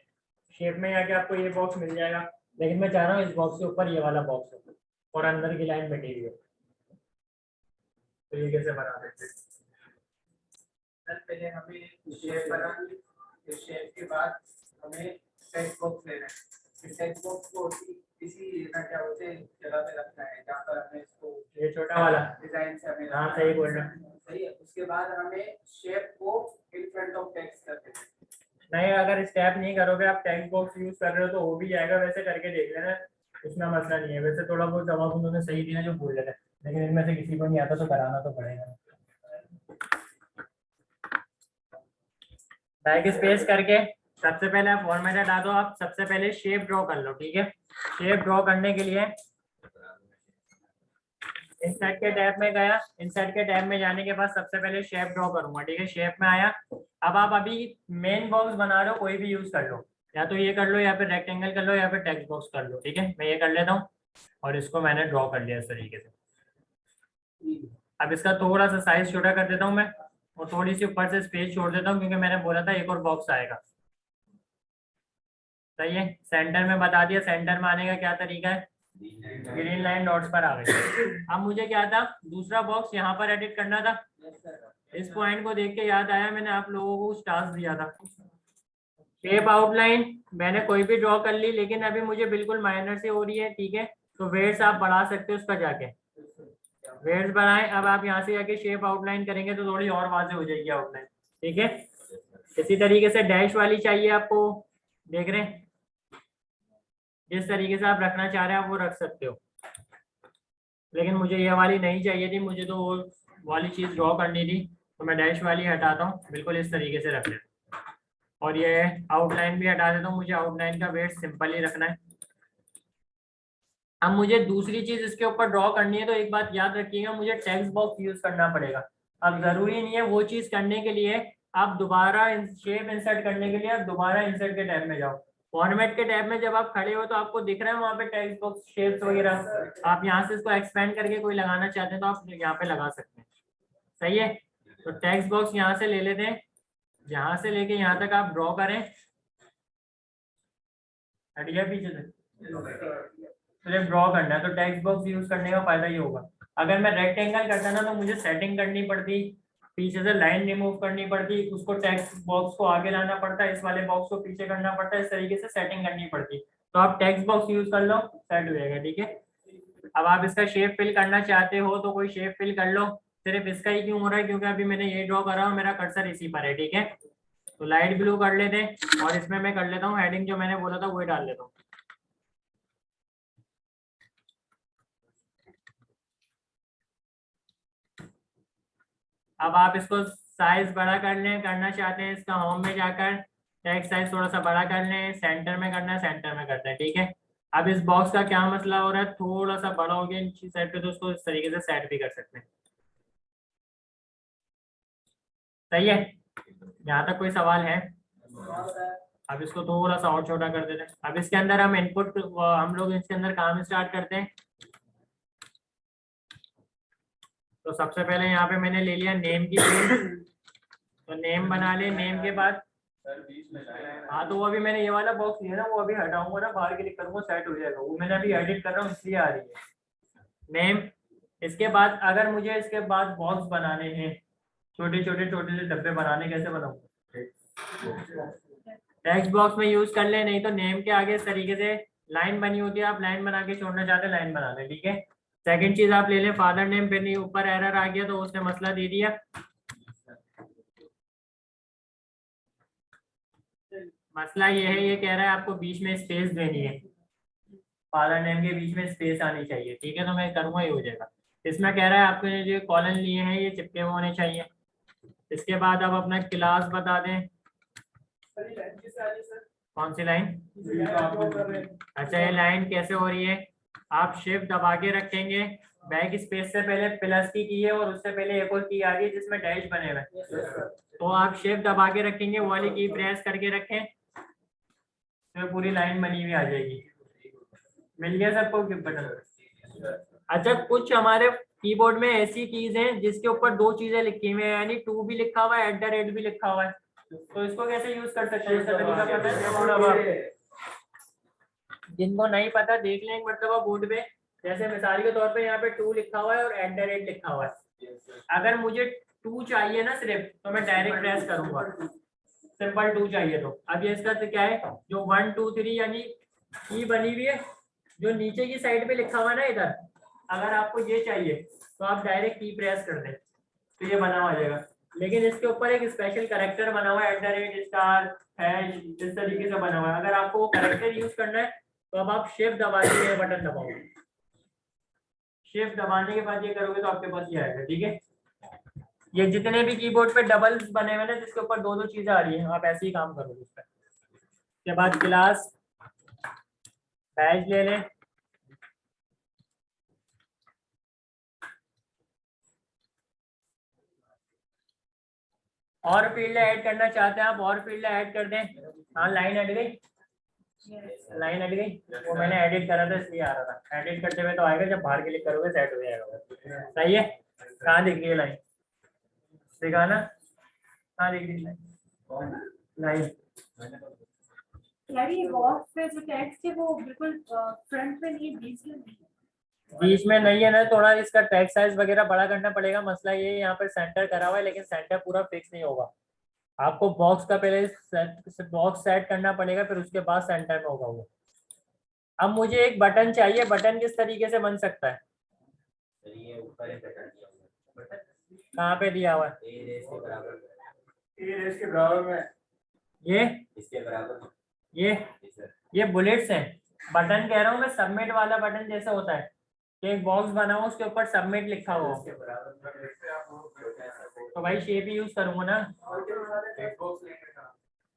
शेप में आके आपको ये बॉक्स मिल जाएगा, लेकिन मैं चाह रहा हूँ इस बॉक्स के ऊपर ये वाला बॉक्स हो और अंदर की लाइन हटी हुई हो, तरीके से बना देते हैं। सर पहले हमें शेप बनानी, फिर शेप के बाद हमें टेक्स्ट बॉक्स लेना है, फिर टेक्स्ट बॉक्स को इसी क्या बोलते हैं जगह पे रखना है जहाँ पर हमें इसको ये छोटा वाला डिजाइन से हमें हाँ सही बोल रहे हैं। सही है। उसके बाद हमें शेप को इन फ्रंट ऑफ टेक्स्ट करते हैं। नहीं, अगर स्टेप नहीं करोगे आप टेक्स्ट बॉक्स यूज कर रहे हो तो हो भी जाएगा, वैसे करके देख लेना, उसमें मसला नहीं है। वैसे थोड़ा बहुत जवाब उन्होंने सही दिया जो बोल रहे थे, लेकिन इनमें से किसी को नहीं आता तो कराना तो पड़ेगा। बैक स्पेस करके सबसे पहले आप फॉर्मेट हटा दो, आप सबसे पहले शेप ड्रॉ कर लो, ठीक है। शेप ड्रॉ करने के लिए इंसर्ट के टैब में गया, इंसर्ट के टैब में जाने के बाद सबसे पहले शेप ड्रॉ करूंगा, ठीक है। शेप में आया, अब आप अभी मेन बॉक्स बना रहे हो, कोई भी यूज कर लो, या तो ये कर लो या फिर रेक्टेंगल कर लो या फिर टेक्स्ट बॉक्स कर लो, ठीक है। मैं ये कर लेता हूँ और इसको मैंने ड्रॉ कर लिया इस तरीके से। अब इसका थोड़ा सा साइज छोटा कर देता हूँ मैं, और थोड़ी सी ऊपर से स्पेस छोड़ देता हूँ, क्योंकि मैंने बोला था एक और बॉक्स आएगा। सही है, सेंटर में बता दिया, सेंटर में आने का क्या तरीका है, ग्रीन लाइन डॉट्स पर आ गई। अब मुझे क्या था, दूसरा बॉक्स यहाँ पर एडिट करना था। इस पॉइंट को देख के याद आया, मैंने आप लोगों को टास्क दिया था। शेप आउटलाइन मैंने कोई भी ड्रॉ कर ली, लेकिन अभी मुझे बिल्कुल माइनर से हो रही है, ठीक है। तो वेट्स आप बढ़ा सकते हो, उस पर जाके वेट्स बढ़ाएं। अब आप यहाँ से जाके शेप आउटलाइन करेंगे तो थोड़ी और वाज़ेह हो जाएगी आउटलाइन, ठीक है। इसी तरीके से डैश वाली चाहिए आपको, देख रहे हैं, जिस तरीके से आप रखना चाह रहे हैं आप वो रख सकते हो, लेकिन मुझे ये वाली नहीं चाहिए थी, मुझे तो वो वाली चीज़ ड्रॉ करनी थी, तो मैं डैश वाली हटाता हूँ, बिल्कुल इस तरीके से रख लेता हूँ। और ये आउटलाइन भी हटा देता हूँ, मुझे आउटलाइन का वेट सिंपल ही रखना है। अब मुझे दूसरी चीज इसके ऊपर ड्रॉ करनी है, तो एक बात याद रखिएगा, मुझे टेक्स्ट बॉक्स यूज करना पड़ेगा। अब जरूरी नहीं है वो चीज करने के लिए आप दोबारा शेप इंसर्ट करने के लिए आप दोबारा इंसर्ट के टैब में जाओ। फॉर्मेट के टैब में जब आप खड़े हो तो आपको दिख रहा है वहाँ पे टेक्स्ट बॉक्स शेप्स वगैरह, आप यहाँ से इसको एक्सपेंड करके कोई लगाना चाहते हैं तो आप यहाँ पे लगा सकते हैं। सही है, तो टेक्स्ट बॉक्स यहाँ से ले लेते हैं, यहाँ से लेके यहाँ तक आप ड्रॉ करें। हट गया पीछे से, सिर्फ ड्रॉ करना है, तो टेक्स्ट बॉक्स यूज करने का फायदा ये होगा। अगर मैं रेक्टेंगल करता ना तो मुझे सेटिंग करनी पड़ती, पीछे से लाइन रिमूव करनी पड़ती, उसको टेक्स्ट बॉक्स को आगे लाना पड़ता है, इस वाले बॉक्स को पीछे करना पड़ता है, इस तरीके से सेटिंग करनी पड़ती। तो आप टेक्स्ट बॉक्स यूज कर लो, सेट हो जाएगा, ठीक है। अब आप इसका शेप फिल करना चाहते हो तो कोई शेप फिल कर लो। सिर्फ इसका ही क्यों हो रहा है, क्योंकि अभी मैंने ये ड्रॉ करा हूँ, मेरा कर्सर इसी पर है, ठीक है। तो लाइट ब्लू कर लेते हैं और इसमें मैं कर लेता हूँ हेडिंग, जो मैंने बोला था वही डाल लेता हूँ। अब आप इसको साइज बड़ा कर लें, करना चाहते हैं इसका होम में जाकर टेक्स्ट साइज थोड़ा सा बड़ा कर लें, सेंटर में करना है सेंटर में करते हैं, ठीक है। अब इस बॉक्स का क्या मसला हो रहा है, थोड़ा सा बड़ा हो गया नीचे साइड पे, तो उसको इस तरीके से सेट भी कर सकते हैं। सही है, यहाँ तक कोई सवाल है? अब इसको थोड़ा सा और छोटा कर देते हैं। अब इसके अंदर हम इनपुट, हम लोग इसके अंदर काम स्टार्ट करते हैं। तो सबसे पहले यहाँ पे मैंने ले लिया नेम की फील्ड, तो नेम बना ले। नेम के बाद हाँ, तो वो अभी मैंने ये वाला बॉक्स लिया ना, वो अभी हटाऊंगा ना, बाहर क्लिक करूंगा सेट हो जाएगा, वो मैंने अभी एडिट कर रहा हूँ इसलिए आ रही है नेम। इसके बाद अगर मुझे इसके बाद बॉक्स बनाने हैं, छोटे छोटे छोटे से डब्बे बनाने, कैसे बनाऊंगा? टेक्स्ट बॉक्स में यूज कर ले, नहीं तो नेम के आगे इस तरीके से लाइन बनी होती है, आप लाइन बना के छोड़ना चाहते हैं लाइन बना लें, ठीक है। सेकंड चीज आप ले लें फादर नेम, फिर नहीं ऊपर एरर आ गया तो उसने मसला दे दिया। मसला ये है, ये कह रहा है आपको बीच में स्पेस देनी है, फादर नेम के बीच में स्पेस आनी चाहिए, ठीक है, तो मैं करूंगा ये हो जाएगा। इसमें कह रहा है आपने जो कॉलन लिए हैं ये चिपके हुए होने चाहिए। इसके बाद आप अपना क्लास बता दें, कौन सी लाइन? अच्छा, ये लाइन कैसे हो रही है? आप शिफ्ट दबा के रखेंगे, बैक स्पेस से पहले प्लस की है और उससे पहले एक और की आ गई जिसमें डैश बने हुए, तो आप शिफ्ट दबा के रखेंगे, वो वाली की प्रेस करके रखें, तो पूरी लाइन बनी हुई आ जाएगी। मिल गया सबको बटन? अच्छा, कुछ हमारे कीबोर्ड में ऐसी कीज हैं जिसके ऊपर दो चीजें लिखी हुई है, यानी टू भी लिखा हुआ है, @ भी लिखा हुआ है, तो इसको कैसे यूज कर सकते हैं? इसका तरीका पता है? जिनको नहीं पता देख लें एक मरतबा बोर्ड पे, जैसे मिसाल के तौर पे यहाँ पे 2 लिखा हुआ है और @ लिखा हुआ है। अगर मुझे 2 चाहिए ना सिर्फ, तो मैं डायरेक्ट प्रेस करूंगा, सिंपल 2 चाहिए तो। अब ये इसका तो क्या है, जो 1 2 3 यानी की बनी हुई है, जो नीचे की साइड पे लिखा हुआ है ना इधर, अगर आपको ये चाहिए तो आप डायरेक्ट की प्रेस कर दें तो ये बना हुआ आ जाएगा। लेकिन इसके ऊपर एक स्पेशल कैरेक्टर बना हुआ है, @ इस तरीके से बना हुआ है। अगर आपको वो कैरेक्टर यूज करना है तो अब आप शिफ्ट दबा के ये बटन दबाओगे, शिफ्ट दबाने के बाद ये करोगे तो आपके पास ये आएगा, ठीक है। ये जितने भी कीबोर्ड पे डबल्स बने हुए ना जिसके ऊपर दो दो चीजें आ रही हैं, आप ऐसे ही काम करोगे उस पर। उसके बाद क्लास बैच ले लें, और फील्ड ऐड करना चाहते हैं आप, और फील्ड ऐड कर दें। हाँ, लाइन हट गई, लाइन हट गई, वो मैंने एडिट करा था इसलिए आ रहा था, एडिट करते हुए तो आएगा, जब बाहर क्लिक करोगे सेट हो जाएगा। सही है, कहाँ दिख रही है लाइन? दिखाना, कहाँ दिख रही है लाइन? यार ये बॉक्स पे जो टेक्स्ट है वो बिल्कुल फ्रंट पे नहीं है, बीच में नहीं है। बीच में नहीं है ना, थोड़ा इसका टेक्स्ट साइज वगैरह बड़ा करना पड़ेगा। मसला ये यहाँ पर सेंटर करा हुआ है लेकिन सेंटर पूरा फिक्स नहीं होगा, आपको बॉक्स का पहले बॉक्स सेट करना पड़ेगा, फिर उसके बाद सेंटर में होगा वो। अब मुझे एक बटन चाहिए, बटन किस तरीके से बन सकता है? ये ऊपर एक बटन दिया हुआ है, कहाँ पे दिया हुआ है? ये इसके बराबर में, इसके बराबर में, ये इसके बराबर में, ये ये बुलेट्स हैं। बटन कह रहा हूँ मैं, सबमिट वाला बटन जैसे होता है कि एक बॉक्स बना हुआ उसके ऊपर सबमिट लिखा हुआ हो, इसके बराबर में। तो भाई शेप ही यूज करूंगा ना।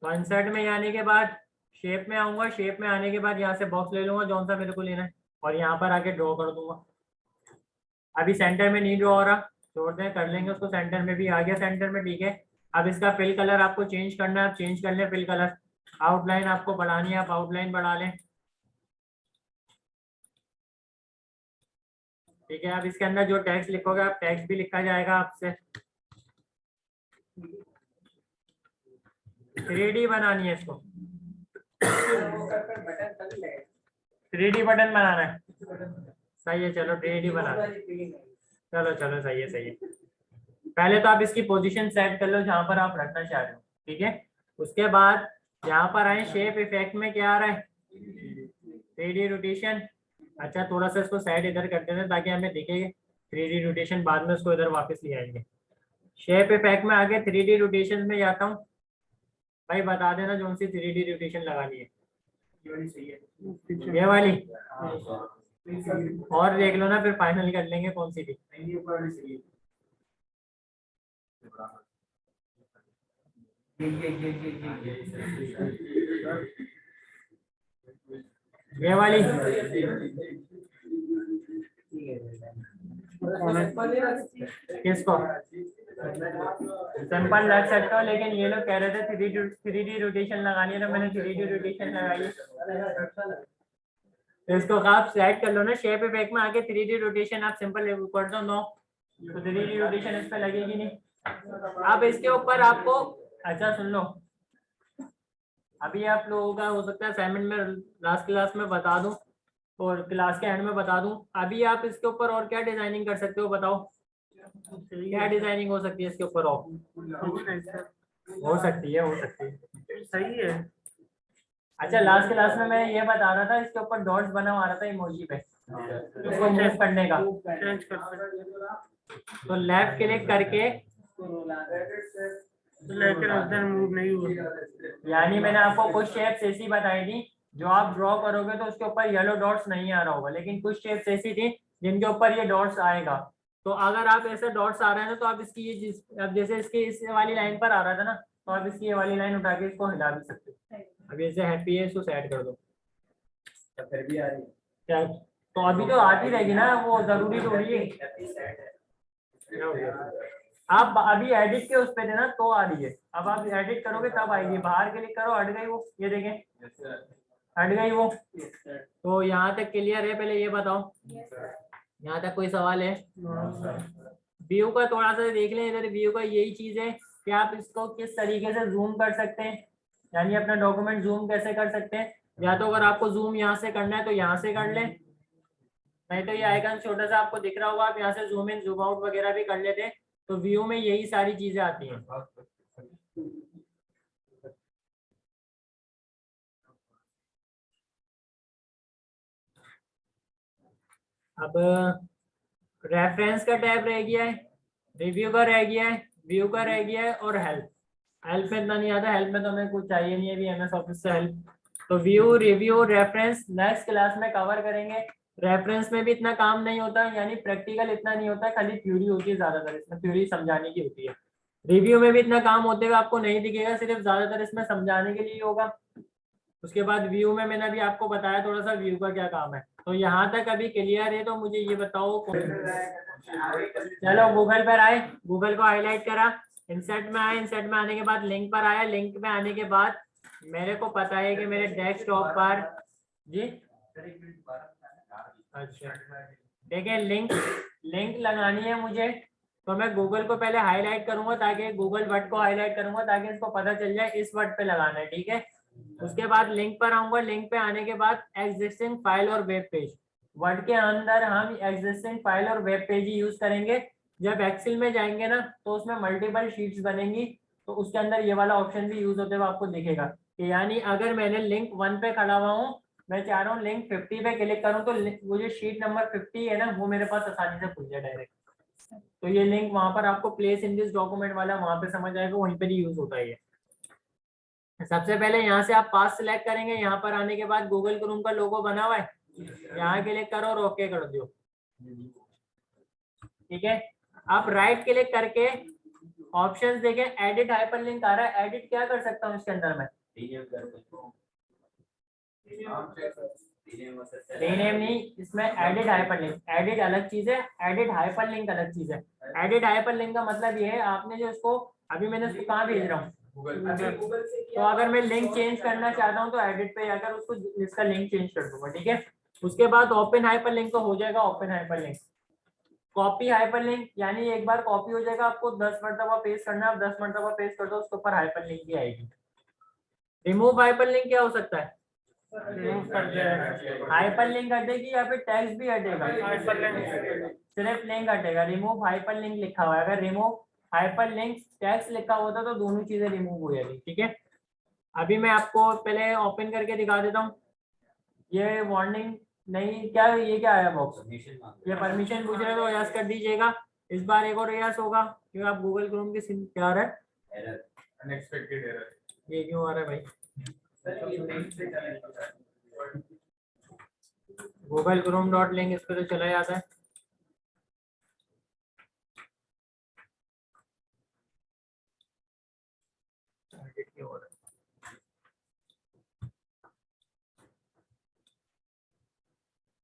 कॉन्सेप्ट में आने के बाद शेप में आऊंगा, शेप में आने के बाद यहाँ से बॉक्स ले लूंगा जौन सा मेरे को लेना है, और यहाँ पर आके ड्रॉ कर दूंगा। अभी सेंटर में नहीं ड्रॉ हो रहा, छोड़ दें, कर लेंगे उसको। सेंटर में भी आ गया, सेंटर में, ठीक है। अब इसका फिल कलर आपको चेंज करना है, आप चेंज कर लें फिल कलर। आउटलाइन आपको बढ़ानी है, आप आउटलाइन बढ़ा लें, ठीक है। अब इसके अंदर जो टेक्स्ट लिखोगे आप, टेक्स्ट भी लिखा जाएगा आपसे। 3D बनानी है इसको, 3D बटन बनाना है, सही है, चलो 3D बनाना है, चलो चलो सही है, सही है। पहले तो आप इसकी पोजीशन सेट कर लो जहां पर आप रखना चाह रहे हो, ठीक है। उसके बाद यहाँ पर आए, शेप इफेक्ट में क्या आ रहा है? 3D rotation. अच्छा, थोड़ा सा इसको साइड इधर कर देते हैं ताकि हमें दिखेगा 3D रोटेशन, बाद में उसको इधर वापस ले आएंगे। शेप इफेक्ट में आगे 3D रोटेशन में जाता हूँ, भाई बता देना कौन सी 3D रोटेशन लगानी है। ये वाली, और देख लो ना, फिर फाइनल कर लेंगे कौन सी थी। ये वाली, किसको? सिंपल रख सकते हो, लेकिन ये लोग कह रहे थे 3D रोटेशन लगानी है, तो मैंने 3D रोटेशन लगाई है। तो इसको आप सेलेक्ट कर लो ना, शेप इफेक्ट में आके 3D रोटेशन आप सिंपल कर दो, नो तो 3D रोटेशन इस पे लगेगी नहीं। अब इसके ऊपर आपको, अच्छा सुन लो, अभी आप लोगों का हो सकता है असाइनमेंट में लास्ट क्लास में बता दूं, और क्लास के एंड में बता दूं। अभी आप इसके ऊपर और क्या डिजाइनिंग कर सकते हो बताओ, क्या डिजाइनिंग हो सकती है इसके ऊपर और? हो सकती है सही है। अच्छा लास्ट क्लास में मैं ये बता रहा था, इसके ऊपर डॉट्स बना हुआ था इमोजी पे, उसको मूव करने का। चेंज कर सकते तो लेफ्ट क्लिक करके, लेकिन उधर मूव नहीं हुआ। यानी मैंने आपको कुछ शेप्स ऐसी बताई थी जो आप ड्रॉ करोगे तो उसके ऊपर येलो डॉट्स नहीं आ रहा होगा, लेकिन कुछ शेप्स ऐसी थी जिनके ऊपर ये डॉट्स आएगा। तो अगर आप ऐसे डॉट्स आ रहे हैं ना, तो आप इसकी ये अब जैसे इसकी इस वाली लाइन पर आ रहा था ना, तो आप इसकी ये वाली लाइन उठा के इसको हिला भी सकते हो। अब ऐसे हैप्पी है, इसको सेट कर दो। फिर भी आ रही क्या? तो अभी तो आती रहेगी ना, वो जरूरी थोड़ी है। आप अभी एडिट के उस पे थे ना, तो आ रही है। अब आप एडिट करोगे तब आएगी। बाहर क्लिक करो, हट गई वो, ये देखें हट गई वो। तो यहाँ तक क्लियर है? पहले ये बताओ, यहाँ तक कोई सवाल है? व्यू का थोड़ा सा देख लें इधर। व्यू का यही चीज है कि आप इसको किस तरीके से जूम कर सकते हैं, यानी अपना डॉक्यूमेंट जूम कैसे कर सकते हैं। या तो अगर आपको जूम यहाँ से करना है तो यहाँ से कर लें, नहीं तो ये आइकन छोटा सा आपको दिख रहा होगा, आप यहाँ से जूम इन जूम आउट वगैरह भी कर लेते हैं। तो व्यू में यही सारी चीजें आती हैं। अब रेफरेंस का टैब रह गया है, रिव्यू का रह गया है, व्यू का रह गया है, और हेल्प। हेल्प में इतना नहीं आता, हेल्प में तो हमें कुछ चाहिए नहीं है अभी एमएस ऑफिस से हेल्प। तो view, review, reference next class में कवर करेंगे। रेफरेंस में भी इतना काम नहीं होता, यानी प्रैक्टिकल इतना नहीं होता, खाली थ्योरी होती है ज्यादातर, इसमें थ्योरी समझाने की होती है। रिव्यू में भी इतना काम होते हुए आपको नहीं दिखेगा, सिर्फ ज्यादातर इसमें समझाने के लिए होगा। उसके बाद व्यू में मैंने अभी आपको बताया थोड़ा सा व्यू का क्या काम है। तो यहाँ तक अभी क्लियर है? तो मुझे ये बताओ। चलो गूगल पर आए, गूगल को हाईलाइट करा, इंसर्ट में आए, इंसर्ट में आने के बाद लिंक पर आया, लिंक में आने के बाद मेरे को पता है कि मेरे डेस्कटॉप पर जी, अच्छा देखिए लिंक लगानी है मुझे। तो मैं गूगल को पहले हाईलाइट करूंगा, ताकि गूगल वर्ड को हाईलाइट करूंगा ताकि इसको पता चल जाए इस वर्ड पे लगाना है, ठीक है। उसके बाद लिंक पर आऊंगा, लिंक पे आने के बाद एग्जिस्टिंग फाइल और वेब पेज। वर्ड के अंदर हम एग्जिस्टिंग फाइल और वेब पेज ही यूज करेंगे। जब एक्सेल में जाएंगे ना, तो उसमें मल्टीपल शीट्स बनेंगी, तो उसके अंदर ये वाला ऑप्शन भी यूज होते हुए आपको दिखेगा कि यानी अगर मैंने लिंक 1 पे खड़ा हुआ हूँ, मैं चाह रहा हूँ लिंक 50 पे क्लिक करूँ, तो वो जो शीट नंबर 50 है ना, वो मेरे पास आसानी से खुल जाए डायरेक्ट। तो ये लिंक वहां पर आपको प्लेस इन दिस डॉक्यूमेंट वाला वहां पे समझ आएगा, वहीं पर ही यूज होता है ये। सबसे पहले यहाँ से आप पास सिलेक्ट करेंगे। यहाँ पर आने के बाद गूगल क्रोम का लोगो बना हुआ है, यहाँ क्लिक करो और ओके कर दो, ठीक है। आप राइट क्लिक करके ऑप्शंस देखें, एडिट हाइपरलिंक आ रहा है। एडिट क्या कर सकता हूँ इसके अंदर मैं? रीनेम नहीं, इसमें एडिट हाइपरलिंक। एडिट अलग चीज है, एडिट हाइपरलिंक अलग चीज है। एडिट हाइपरलिंक का मतलब ये है, आपने जो इसको अभी मैंने इसको कहाँ भेज रहा हूँ, गूगल। तो अगर मैं लिंक चेंज करना चाहता हूँ तो एडिट पे जाकर उसको इसका लिंक चेंज कर दूंगा, ठीक है। उसके बाद ओपन हाइपरलिंक तो हो जाएगा। ओपन हाइपरलिंक, कॉपी हाइपरलिंक, यानी एक बार कॉपी हो जाएगा, आपको 10 मरतबा पेस्ट करना है, आप 10 मरतबा पेस्ट कर दो, उसके ऊपर हाइपरलिंक भी आएगी। रिमूव हाइपरलिंक क्या हो सकता है? हाइपरलिंक हटेगी या फिर टैग्स भी हटेगा? सिर्फ लिंक हटेगा। रिमूव हाइपरलिंक लिखा हुआ है, अगर रिमूव हाइपरलिंक टैग्स लिखा होता तो दोनों चीजें रिमूव हो जाएगी, ठीक है। अभी मैं आपको पहले ओपन करके दिखा देता हूँ। ये वार्निंग नहीं, क्या ये क्या आया बॉक्स? ये परमिशन पूछ रहे तो यस कर दीजिएगा। इस बार एक और यस होगा, क्योंकि आप गूगल क्रोम की सिम क्या आ रहा है? Error, unexpected error. ये क्यों आ रहा है भाई? गूगल क्रोम डॉट लिंक इस पर तो चला जाता है।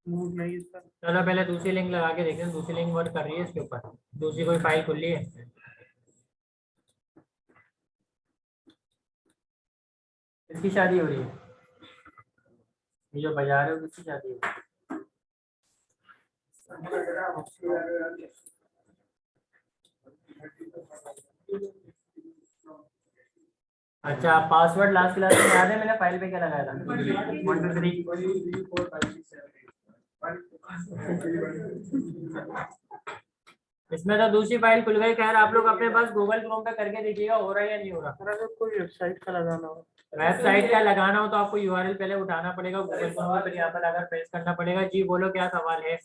चलो पहले दूसरी लिंक लगा के देखते हैं, दूसरी लिंक वर्क कर रही है इसके ऊपर, दूसरी कोई फाइल खुली है। किसकी शादी हो रही है? ये जो बजा रहे हो किसकी शादी हो रही है? अच्छा, पासवर्ड लास्ट क्लास में याद है मैंने फाइल पे क्या लगाया था? 1 2 3 4 5 6 7 इसमें तो दूसरी फाइल खुल गई। खैर आप लोग अपने पास गूगल क्रोम पे करके देखिएगा हो रहा है या नहीं हो रहा। अगर कोई वेबसाइट का लगाना हो, वेबसाइट का लगाना हो तो आपको यूआरएल पहले उठाना पड़ेगा गूगल क्रोम पे, फिर यहाँ पर अगर पेस्ट करना पड़ेगा। जी बोलो क्या सवाल है।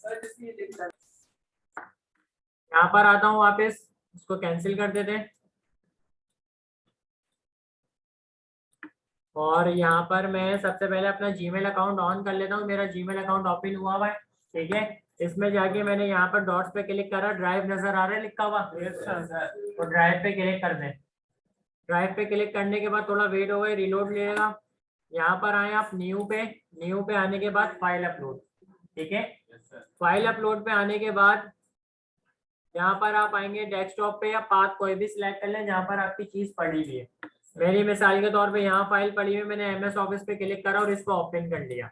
यहाँ पर आता हूँ वापस, इसको कैंसिल कर देते हैं और यहाँ पर मैं सबसे पहले अपना जीमेल अकाउंट ऑन कर लेता हूँ। मेरा जीमेल अकाउंट ओपन हुआ हुआ है, ठीक है। इसमें जाके मैंने यहाँ पर डॉट्स पे क्लिक करा, ड्राइव नजर आ रहा है लिखा हुआ, तो ड्राइव पे क्लिक कर दें। ड्राइव पे क्लिक करने के बाद थोड़ा वेट हो गए, रिलोड लेगा। यहाँ पर आए आप न्यू पे, न्यू पे आने के बाद फाइल अपलोड, ठीक है। फाइल अपलोड पे आने के बाद यहाँ पर आप आएंगे डेस्कटॉप पे या पाथ कोई भी सिलेक्ट कर लें जहाँ पर आपकी चीज पड़ी हुई है। मेरी मिसाल के तौर पे यहाँ फाइल पड़ी हुई, मैंने एमएस ऑफिस पे क्लिक करा और इसको ओपन कर लिया।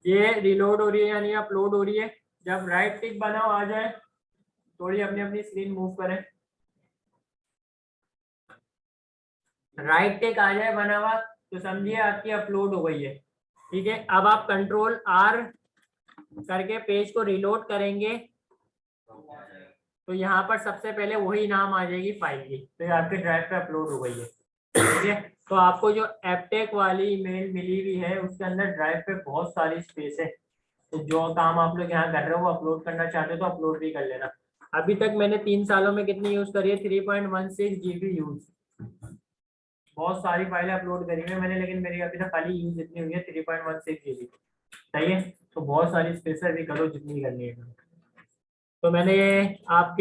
ये रिलोड हो रही है यानी अपलोड हो रही है। जब राइट टिक बना आ जाए, थोड़ी अपनी अपनी स्क्रीन मूव करें, राइट टिक आ जाए बना हुआ तो समझिए आपकी अपलोड हो गई है, ठीक है। अब आप कंट्रोल आर करके पेज को रिलोड करेंगे तो यहाँ पर सबसे पहले वही नाम आ जाएगी फाइल की, तो ये आपके ड्राइव पे अपलोड हो गई है, ठीक है। तो आपको जो एपटेक वाली ईमेल मिली हुई है उसके अंदर ड्राइव पे बहुत सारी स्पेस है, तो जो काम आप लोग यहाँ कर रहे हो वो अपलोड करना चाहते हो तो अपलोड भी कर लेना। अभी तक मैंने 3 सालों में कितनी यूज करी है, 3.16 GB यूज। बहुत सारी फाइलें अपलोड करी है मैंने, लेकिन मेरी अभी तक खाली यूज इतनी हुई है 3.16 GB, सही है। तो बहुत सारी स्पेस है, अभी करो जितनी करनी है। तो मैंने आपके